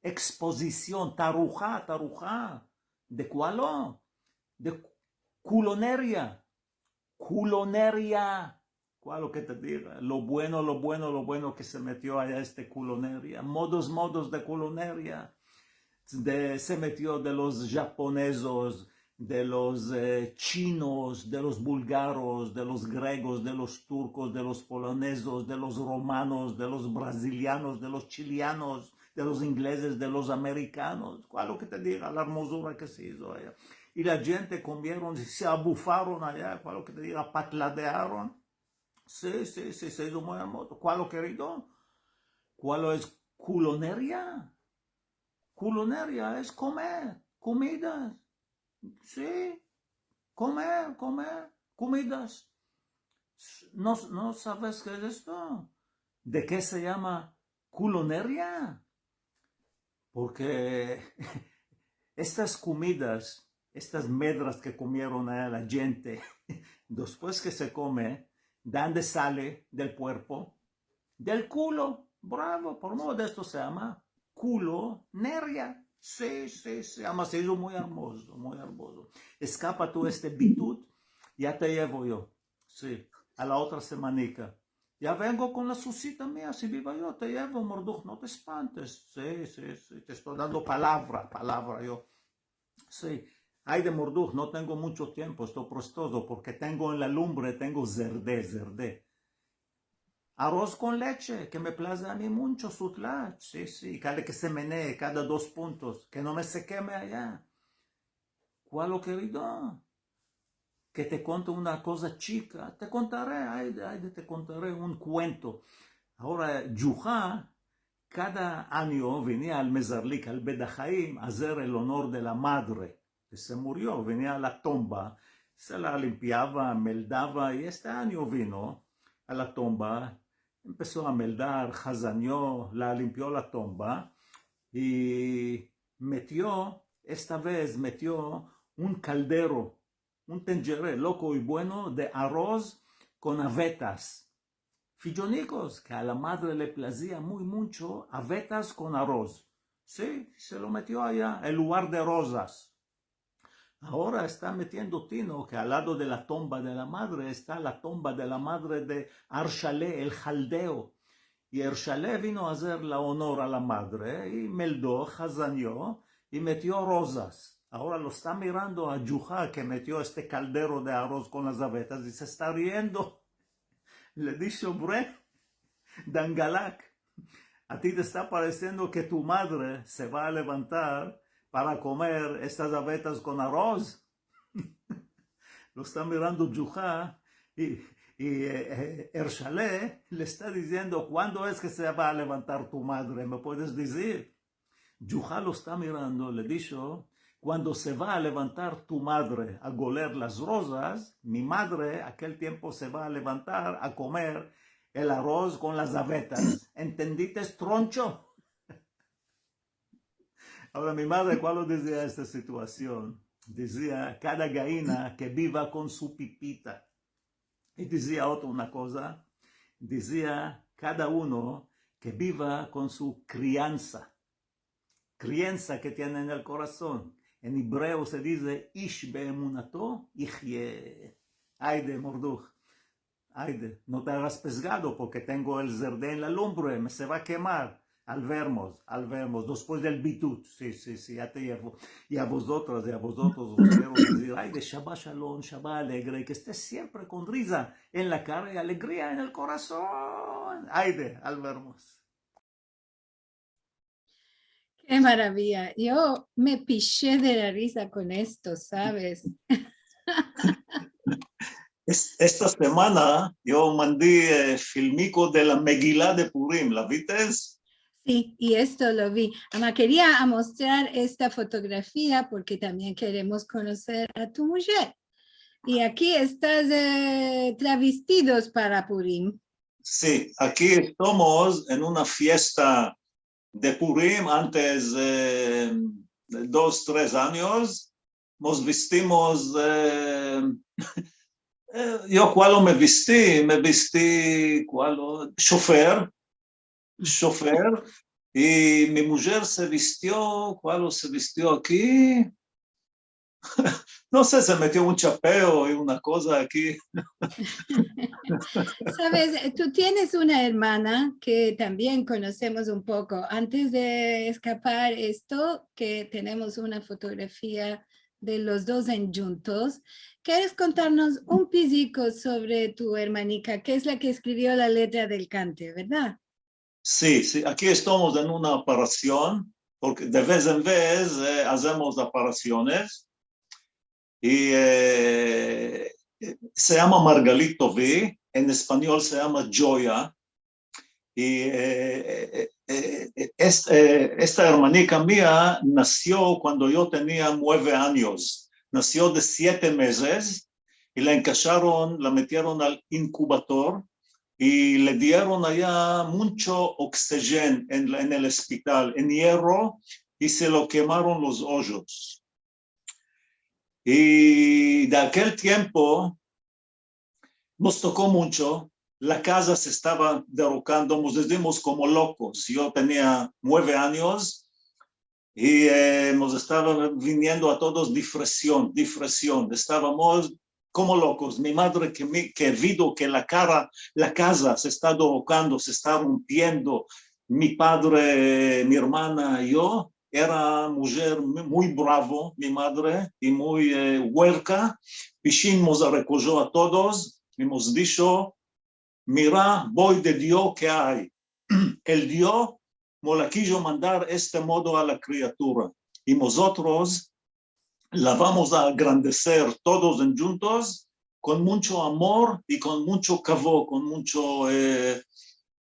Exposición, taruja. ¿De cuál? De culoneria. ¿Cuál que te diga? Lo bueno que se metió allá este culoneria. Modos de culoneria. Se metió de los japoneses, de los chinos, de los búlgaros, de los griegos, de los turcos, de los poloneses, de los romanos, de los brasilianos, de los chileanos, de los ingleses, de los americanos. ¿Cuál que te diga? La hermosura que se hizo allá. Y la gente comieron, se abufaron allá, ¿cuál que te diga? Patladearon. Sí, se hizo muy hermoso. ¿Cuál querido? ¿Cuál es culoneria? Culoneria es comer, comidas. Sí, comer, comidas. ¿No sabes qué es esto? ¿De qué se llama culoneria? Porque estas comidas, estas medras que comieron a la gente, después que se come, ¿de dónde sale del cuerpo? Del culo. Bravo, por modo de esto se llama culoneria. Sí, además se hizo muy hermoso. Escapa tú este bitud, ya te llevo yo. Sí, a la otra semanica. Ya vengo con la susita mía, si viva yo, te llevo, Morduk, no te espantes. Sí, te estoy dando palabra yo. Sí, ay de Morduk, no tengo mucho tiempo, estoy prestoso, porque tengo en la lumbre, tengo zerdé. Arroz con leche, que me place a mí mucho, sutla. Sí, cada que se menee, cada 2 puntos, que no me se queme allá. ¿Cuál querido? Que te cuento una cosa chica, te contaré, te contaré un cuento. Ahora, Yuha, cada año venía al Mezarlik, al Bedahaim, a hacer el honor de la madre, que se murió, venía a la tumba, se la limpiaba, meldaba, y este año vino a la tumba, empezó a meldar, Hazanió, la limpió la tumba, y esta vez metió un caldero, un tengeré loco y bueno de arroz con avetas. Fillonicos, que a la madre le placía mucho, avetas con arroz. Sí, se lo metió allá, en lugar de rosas. Ahora está metiendo Tino, que al lado de la tumba de la madre está la tumba de la madre de Arshalé, el jaldeo. Y Arshalé vino a hacer la honor a la madre, y meldó, hazanió, y metió rosas. Ahora lo está mirando a Yuha, que metió este caldero de arroz con las avetas, y se está riendo. Le dice, hombre, Dangalak, a ti te está pareciendo que tu madre se va a levantar para comer estas avetas con arroz. Lo está mirando Yuha y Ershalé le está diciendo, ¿cuándo es que se va a levantar tu madre? ¿Me puedes decir? Yuha lo está mirando, le dijo, cuando se va a levantar tu madre a goler las rosas, mi madre aquel tiempo se va a levantar a comer el arroz con las abetas. ¿Entendiste, troncho? Ahora, mi madre, ¿cuál decía esta situación? Decía, cada gallina que viva con su pipita. Y decía otra una cosa, decía, cada uno que viva con su crianza que tiene en el corazón. En hebreo se dice, ish beemunato yihye. Aide, Morduch, aide, no te hagas pescado porque tengo el zerde en la lumbre, me se va a quemar. Al vermos, después del bitut, sí, ya te llevo. Y a vosotros os quiero decir, ay, de Shabbat Shalom, Shabbat alegre, y que estés siempre con risa en la cara y alegría en el corazón. Ay, al vermos. Qué maravilla. Yo me piché de la risa con esto, ¿sabes? Esta semana yo mandé filmico de la Megilá de Purim, ¿la viste? Sí, y esto lo vi. Ama, quería mostrar esta fotografía porque también queremos conocer a tu mujer. Y aquí estás travestidos para Purim. Sí, aquí estamos en una fiesta de Purim antes de 2-3 años. Nos vestimos, yo cuál me vestí, chofer, y mi mujer se vistió, ¿cuál se vistió aquí? No sé, se metió un chapeo y una cosa aquí. Sabes, tú tienes una hermana que también conocemos un poco. Antes de escapar esto, que tenemos una fotografía de los dos juntos. ¿Quieres contarnos un pisico sobre tu hermanica, que es la que escribió la letra del cante, verdad? Sí, aquí estamos en una operación, porque de vez en vez hacemos operaciones. Y se llama Margalito V, en español se llama Joya. Y esta hermanica mía nació cuando yo tenía 9 años. Nació de 7 meses y la encajaron, la metieron al incubador y le dieron allá mucho oxígeno en el hospital, en hierro, y se lo quemaron los ojos. Y de aquel tiempo nos tocó mucho, la casa se estaba derrocando, nos decimos como locos. Yo tenía 9 años y nos estaba viniendo a todos depresión, estábamos como locos. Mi madre que visto que la casa se está derrocando, se está rompiendo, mi padre, mi hermana y yo, era mujer muy bravo, mi madre, y muy huerca. Pishín nos recogió a todos y nos dijo, mira, voy de Dios que hay. El Dios me la quiso mandar este modo a la criatura. Y nosotros la vamos a engrandecer todos juntos con mucho amor y con mucho cabo, con mucho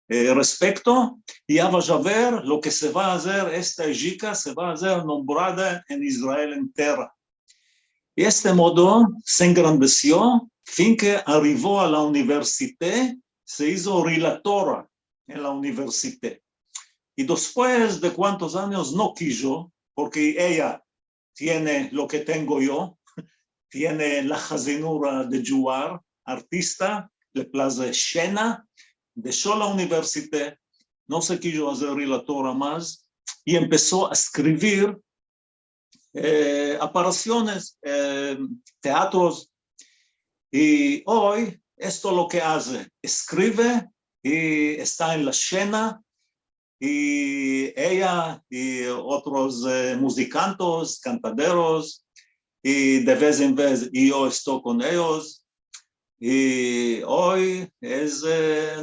respeto, y ya vas a ver lo que se va a hacer, esta chica se va a hacer nombrada en Israel entera. Y este modo se engrandeció, fin que arribó a la universidad, se hizo relatora en la universidad. Y después de cuántos años no quiso, porque ella tiene lo que tengo yo, tiene la jazinura de Juar, artista, le place Shena, dejó la universidad, no se quiso hacer relatora más y empezó a escribir apariciones, teatros. Y hoy esto es lo que hace, escribe y está en la Shena, y ella y otros musicantes, cantaderos, y de vez en vez yo estoy con ellos. Y hoy es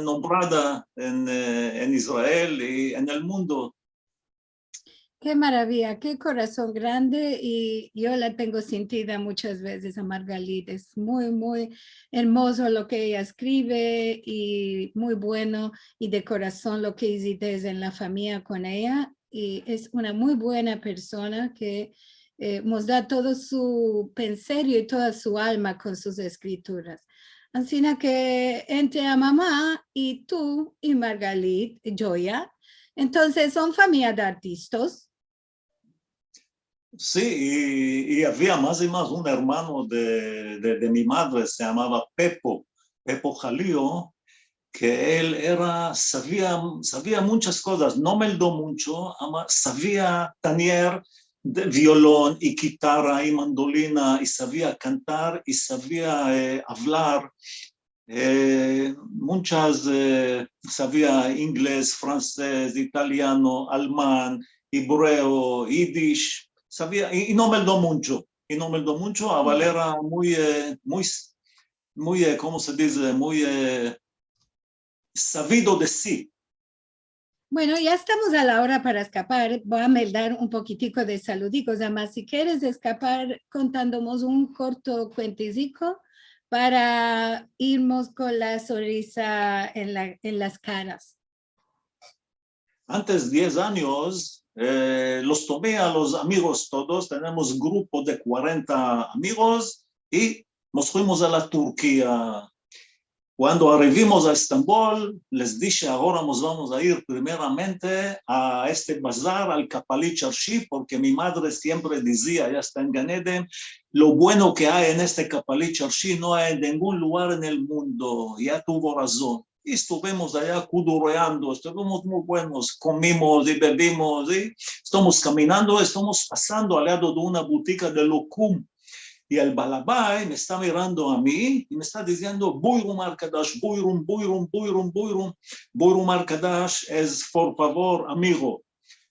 nombrada en Israel y en el mundo. Qué maravilla, qué corazón grande, y yo la tengo sentida muchas veces a Margalita. Es muy, muy hermoso lo que ella escribe y muy bueno, y de corazón lo que hiciste en la familia con ella, y es una muy buena persona que mostrar todo su penserio y toda su alma con sus escrituras. Así que entre a mamá y tú y Margalit, Joya, entonces son familia de artistas. Sí, y había más y más un hermano de mi madre, se llamaba Pepo Jalío, que él sabía muchas cosas, no me lo mucho, sabía tañer de violón y guitarra y mandolina, y sabía cantar y sabía hablar. Sabía inglés, francés, italiano, alemán, hebreo, yiddish, sabía, y no me lo mucho, pero era muy, ¿cómo se dice? Muy sabido de sí. Bueno, ya estamos a la hora para escapar. Voy a meldar un poquitico de saludicos. Además, si quieres escapar contándonos un corto cuentecico para irnos con la sonrisa en las caras. Antes 10 años, los tomé a los amigos todos, tenemos grupo de 40 amigos y nos fuimos a la Turquía. Cuando arribamos a Estambul, les dije, ahora nos vamos a ir primeramente a este bazar, al Kapali Çarşı, porque mi madre siempre decía, ya está en Gan Eden, lo bueno que hay en este Kapali Çarşı no hay en ningún lugar en el mundo. Ya tuvo razón. Y estuvimos allá cudureando, estuvimos muy buenos, comimos y bebimos, y estamos caminando, estamos pasando al lado de una botica de locum. Y el balabay me está mirando a mí y me está diciendo, Buyurun arkadaş, buyurun, buyurun, buyurun, buyurun. Buyurun arkadaş es, por favor, amigo.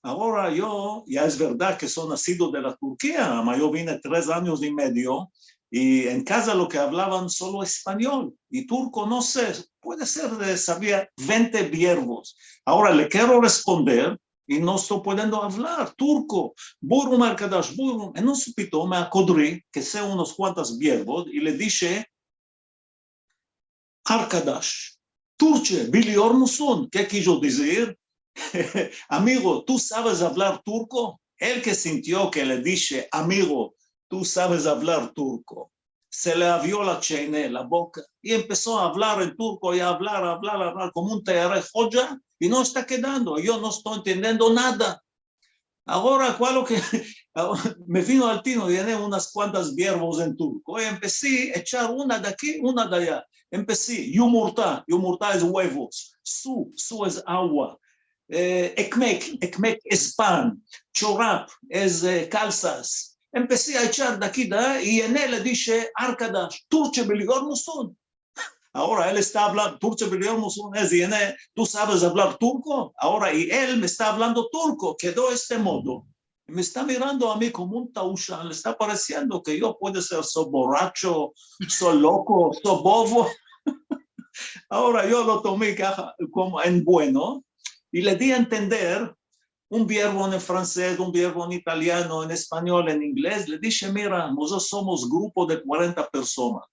Ahora yo, ya es verdad que soy nacido de la Turquía, yo vine 3 años y medio y en casa lo que hablaban solo español y turco, no sé, puede ser, sabía 20 verbos. Ahora le quiero responder y no estoy pudiendo hablar turco. Buyurun arkadaş, buyurun. En un supito me acodrí, que sé unos cuantos verbos, y le dije, arkadaş, Turce, biliyor musun? ¿Qué quiso decir? Amigo, ¿tú sabes hablar turco? El que sintió que le dije, amigo, ¿tú sabes hablar turco? Se le abrió la cheine, la boca, y empezó a hablar en turco, y a hablar, como un teare joya, y no está quedando. Yo no estoy entendiendo nada. Ahora, ¿cuál que me vino al tino? Llené unas cuantas verbos en turco, y empecé a echar una de aquí, una de allá. Empecé, yumurta es huevos, su es agua. Ekmek es pan, chorap es calzas. Empecé a echar de aquí, y en él le dije, arkadaş, Turce biliyor musun? Ahora él está hablando, Turce biliyor musun? Y en él, ¿tú sabes hablar turco? Ahora, y él me está hablando turco, quedó de este modo. Me está mirando a mí como un taushan, le está pareciendo que yo puedo ser, soy borracho, soy loco, soy bobo. Ahora yo lo tomé como en bueno, y le di a entender un verbo en francés, un verbo en italiano, en español, en inglés. Le dije, mira, nosotros somos grupo de 40 personas.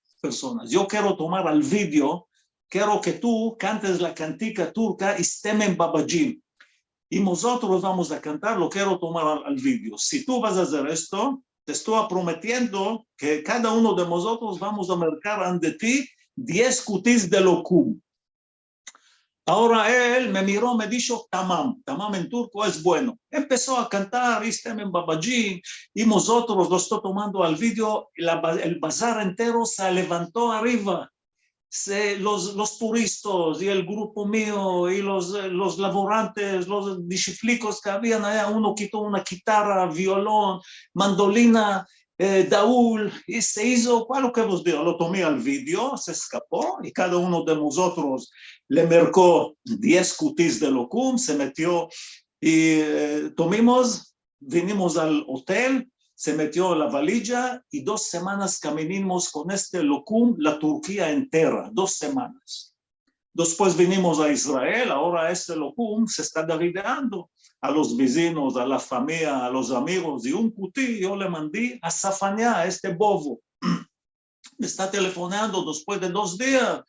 Yo quiero tomar el vídeo, quiero que tú cantes la cantica turca Istemen Babacım. Y nosotros vamos a cantar, lo quiero tomar al vídeo. Si tú vas a hacer esto, te estoy prometiendo que cada uno de nosotros vamos a marcar ante ti 10 cutis de locum. Ahora él me miró, me dijo, tamam en turco es bueno. Empezó a cantar, Istemen Babacım, y nosotros lo estoy tomando al vídeo, el bazar entero se levantó arriba. Los turistas y el grupo mío y los laborantes, los discípulos que habían allá, uno quitó una guitarra, violón, mandolina, Daúl, y se hizo, ¿cuál que vos digo? Lo tomé al vídeo, se escapó, y cada uno de nosotros le marcó 10 cutis de locum, se metió, y vinimos al hotel, se metió la valija, y 2 semanas caminamos con este locum, la Turquía entera, 2 semanas. Después vinimos a Israel, ahora este locum se está derribando a los vecinos, a la familia, a los amigos, y un cutí yo le mandé a Safania, a este bobo. Me está telefonando después de 2 días,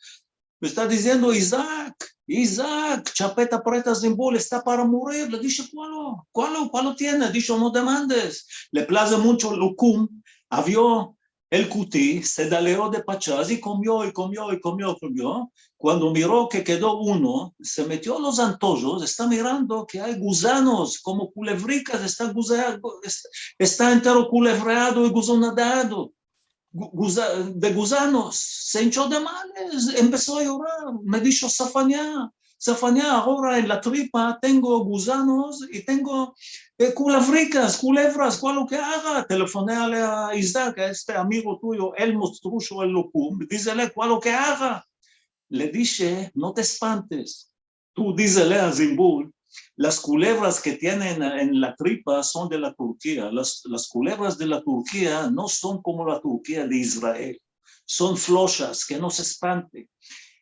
me está diciendo, Isaac, Isaac, Chapeta Preta Zimbul está para morir. Le dice, ¿cuál tiene? Dice, no demandes. Le place mucho el lucum. Avió el cutí, se daleó de pachas y comió. Cuando miró que quedó uno, se metió los antojos, está mirando que hay gusanos, como culevricas, está entero culevreado y gusonadado. De gusanos, se hinchó de males, empezó a llorar, me dijo Safanía, ahora en la tripa tengo gusanos y tengo culebras, ¿cuál lo que haga? Telefonéale a Isaac, a este amigo tuyo, él mostró el locum, dísele cuál lo que haga. Le dije, no te espantes, tú dísele a Zimbul, las culebras que tienen en la tripa son de la Turquía. Las culebras de la Turquía no son como la Turquía de Israel. Son flojas, que no se espante.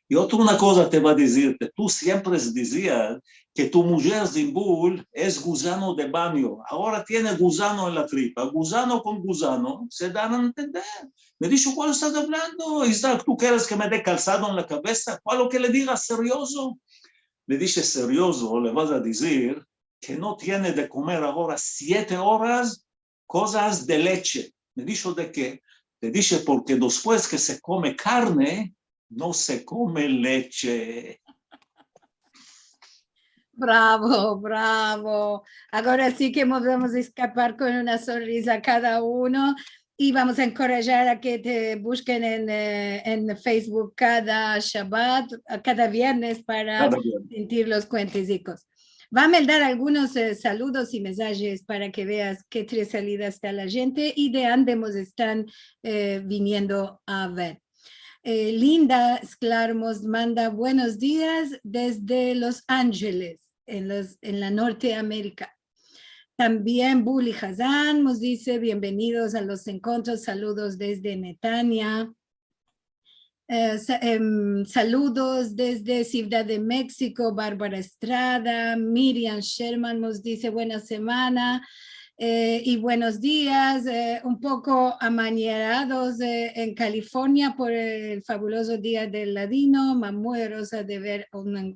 Y otra una cosa te va a decirte, tú siempre decías que tu mujer Zimbul es gusano de baño. Ahora tiene gusano en la tripa. Gusano con gusano se dan a entender. Me dijo, ¿cuál estás hablando? Isaac, ¿tú quieres que me dé calzado en la cabeza? ¿Cuál lo que le digas serioso? Le dije, serioso, le vas a decir que no tiene de comer ahora 7 horas cosas de leche. Me dijo, ¿de qué? Le dije, porque después que se come carne, no se come leche. Bravo, bravo. Ahora sí que podemos escapar con una sonrisa cada uno y vamos a encorajar a que te busquen en Facebook cada Shabbat, cada viernes para sentir los cuentecicos. Va a dar algunos saludos y mensajes para que veas qué tres salidas está la gente y de dónde nos están viniendo a ver. Linda Sklarmos manda buenos días desde Los Ángeles, en la Norteamérica. También Bully Hazan nos dice bienvenidos a los encuentros, saludos desde Netanya. Saludos desde Ciudad de México, Bárbara Estrada. Miriam Sherman nos dice buena semana. Y buenos días, un poco amañerados en California por el fabuloso Día del Ladino, muy hermosa de ver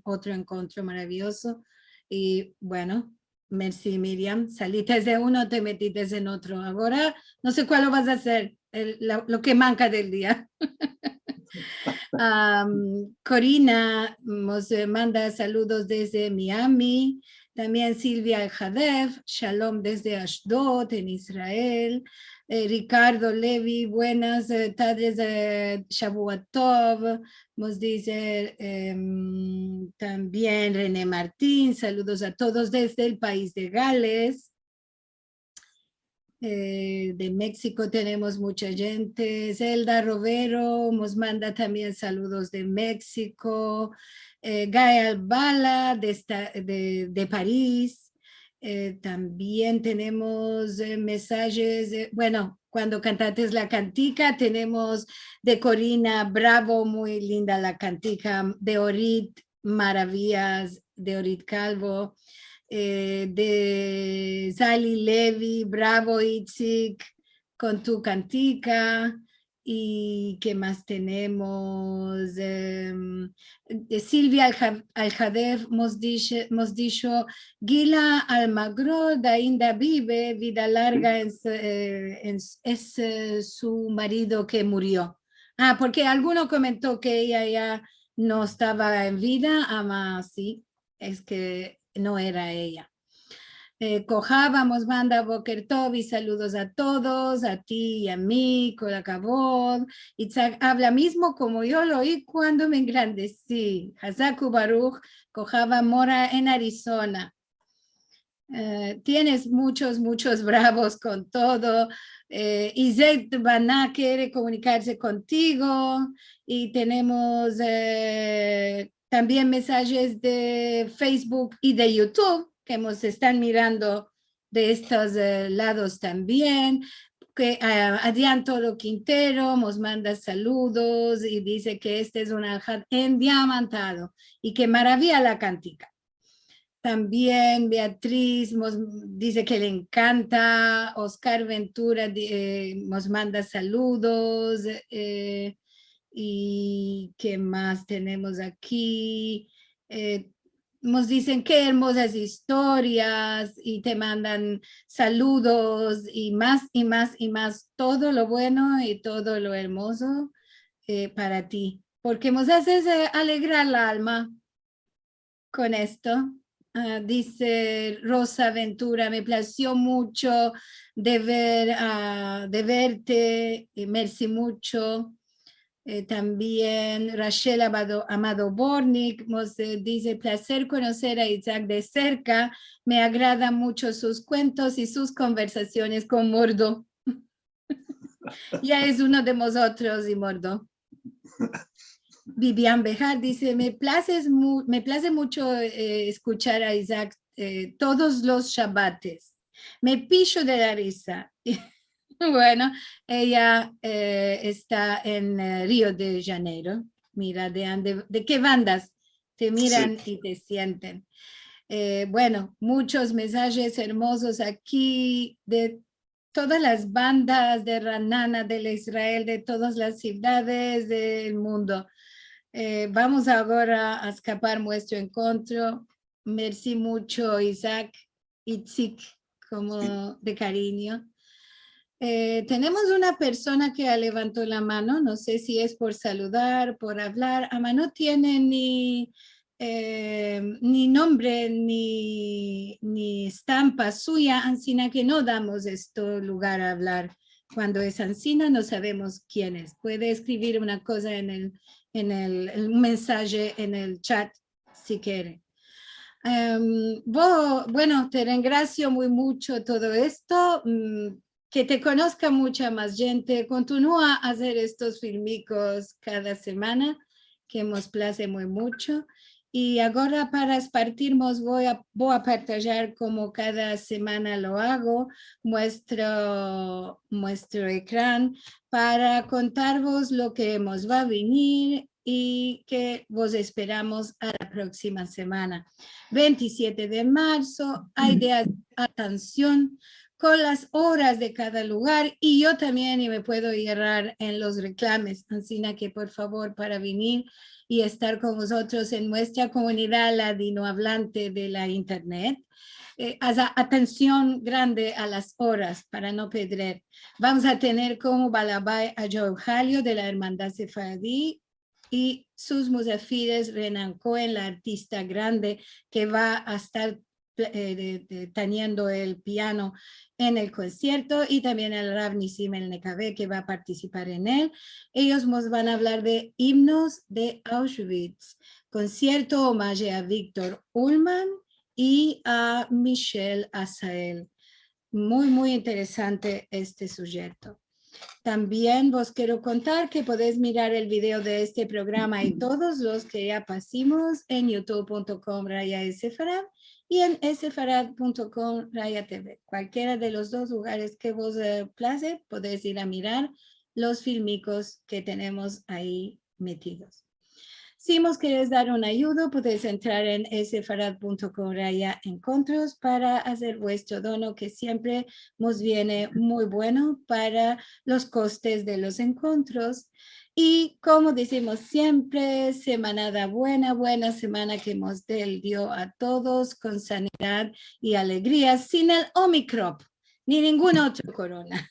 otro encuentro maravilloso. Y bueno, merci Miriam, saliste de uno, te metiste en otro. Ahora no sé cuál lo vas a hacer, lo que manca del día. Corina nos manda saludos desde Miami. También Silvia Al-Hadef, Shalom desde Ashdod, en Israel. Ricardo Levi, buenas tardes, Shavuot Tov. Nos dice también René Martín, saludos a todos desde el país de Gales. De México tenemos mucha gente. Zelda Rovero nos manda también saludos de México. Gael Bala de París. También tenemos mensajes, bueno, cuando cantaste la cantica, tenemos de Corina Bravo, muy linda la cantica, de Orit Maravillas, de Orit Calvo. De Sally Levy, bravo Itzik, con tu cantica. ¿Y qué más tenemos? Silvia Al-Hadef nos dicho, Gila Almagro ainda vive, vida larga, es su marido que murió. Porque alguno comentó que ella ya no estaba en vida, sí, es que no era ella. Vamos, manda Boker Tov y saludos a todos, a ti y a mí, Kolakavod. Itzhak habla mismo como yo lo oí cuando me engrandecí. Hazaku Baruch, Cojaba mora en Arizona. Tienes muchos bravos con todo. Izet Baná quiere comunicarse contigo y tenemos también mensajes de Facebook y de YouTube que nos están mirando de estos lados también. Que Adrián Toro Quintero nos manda saludos y dice que este es un alhad endiamantado y que maravilla la cantica. También Beatriz nos dice que le encanta. Oscar Ventura nos manda saludos. ¿Y qué más tenemos aquí? Nos dicen qué hermosas historias y te mandan saludos y más y más y más, todo lo bueno y todo lo hermoso para ti, porque nos haces alegrar la alma con esto. Dice Rosa Ventura, me plació mucho de verte, merci mucho. También Rachel Amado Bornik nos dice, placer conocer a Isaac de cerca, me agradan mucho sus cuentos y sus conversaciones con Mordo. Ya es uno de nosotros y Mordo. Vivian Bejar dice, me place mucho escuchar a Isaac todos los Shabbates. Me pillo de la risa. Bueno, ella está en Río de Janeiro. Mira, de qué bandas te miran sí. Y te sienten. Bueno, muchos mensajes hermosos aquí de todas las bandas de Ranana, del Israel, de todas las ciudades del mundo. Vamos ahora a escapar nuestro encuentro. Merci mucho, Isaac, Itzik, como de cariño. Tenemos una persona que levantó la mano, no sé si es por saludar, por hablar. Ama no tiene ni nombre ni estampa suya, Ancina, que no damos este lugar a hablar. Cuando es Ancina no sabemos quién es. Puede escribir una cosa en un mensaje en el chat si quiere. Bueno, te engracio muy mucho todo esto. Que te conozca mucha más gente, continúa a hacer estos filmicos cada semana, que nos place muy mucho. Y ahora para partirnos voy a partillar como cada semana lo hago, muestro ecran para contaros lo que nos va a venir y que vos esperamos a la próxima semana. 27 de marzo, hay de atención con las horas de cada lugar y yo también y me puedo errar en los reclames, así que por favor para venir y estar con vosotros en nuestra comunidad ladinohablante de la internet. Atención grande a las horas para no perder. Vamos a tener como balabay a Joe Jalio de la Hermandad Sefardí y sus musafires Renan Cohen, la artista grande que va a estar tañendo el piano en el concierto, y también el Rav Nisim El Nekabe que va a participar en él. Ellos nos van a hablar de himnos de Auschwitz, concierto homenaje a Víctor Ullmann y a Michel Asael. Muy interesante este sujeto. También vos quiero contar que podéis mirar el video de este programa y todos los que ya pasamos en youtube.com/Sefarad y en sefarad.com/TV. Cualquiera de los dos lugares que vos place, podéis ir a mirar los filmicos que tenemos ahí metidos. Si nos queréis dar una ayuda, podéis entrar en sefarad.com/encontros para hacer vuestro dono, que siempre nos viene muy bueno para los costes de los encuentros. Y como decimos siempre, semanada buena semana que nos dio a todos con sanidad y alegría, sin el Omicron, ni ningún otro corona.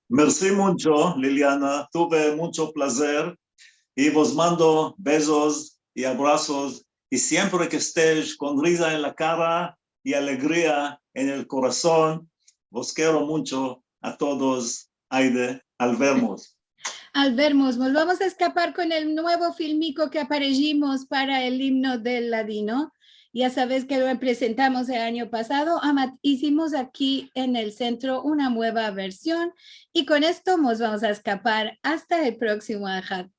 Merci mucho, Liliana. Tuve mucho placer y vos mando besos y abrazos. Y siempre que estés con risa en la cara y alegría en el corazón, vos quiero mucho a todos. Aide, al vernos. Al vernos, nos vamos a escapar con el nuevo filmico que aparecimos para el himno del ladino. Ya sabes que lo presentamos el año pasado. Hicimos aquí en el centro una nueva versión y con esto nos vamos a escapar hasta el próximo Ajat.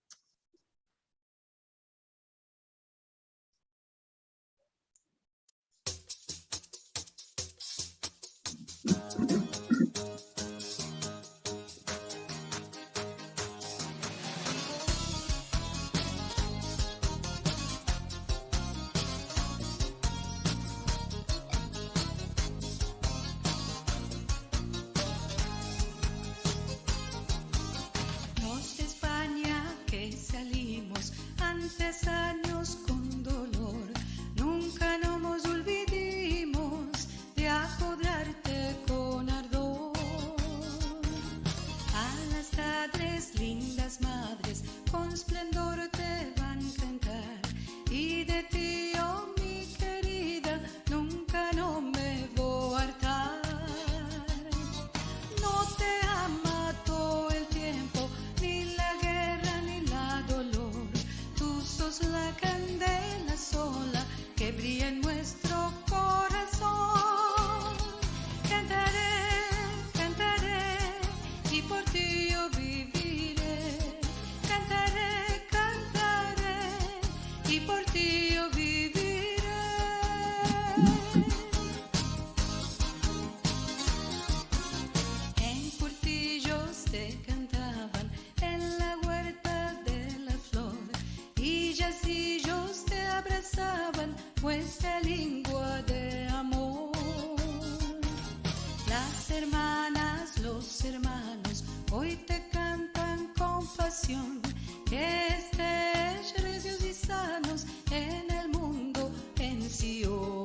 hermanas, los hermanos, hoy te cantan con pasión, que estés recios y sanos en el mundo, en Sion.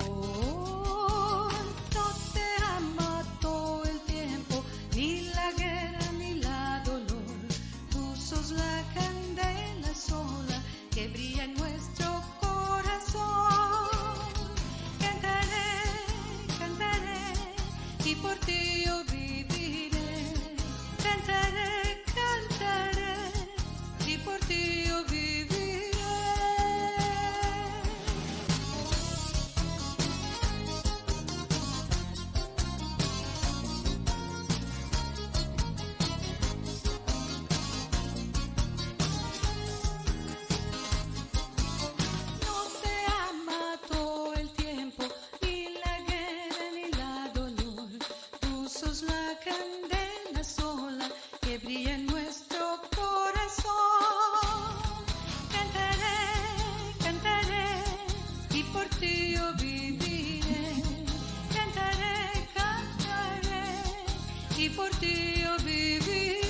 No te ama todo el tiempo, ni la guerra ni la dolor. Tú sos la candela sola que brilla en nuestro corazón. Cantaré, cantaré, y por ti yo viviré. Cantaré, cantaré, y por ti yo viviré. No te ama todo el tiempo, ni la guerra ni la dolor. Tú sos la candela sola que brilla en nuestro corazón. Cantaré, cantaré, y por ti yo viviré. Cantaré, cantaré, y por ti yo viviré.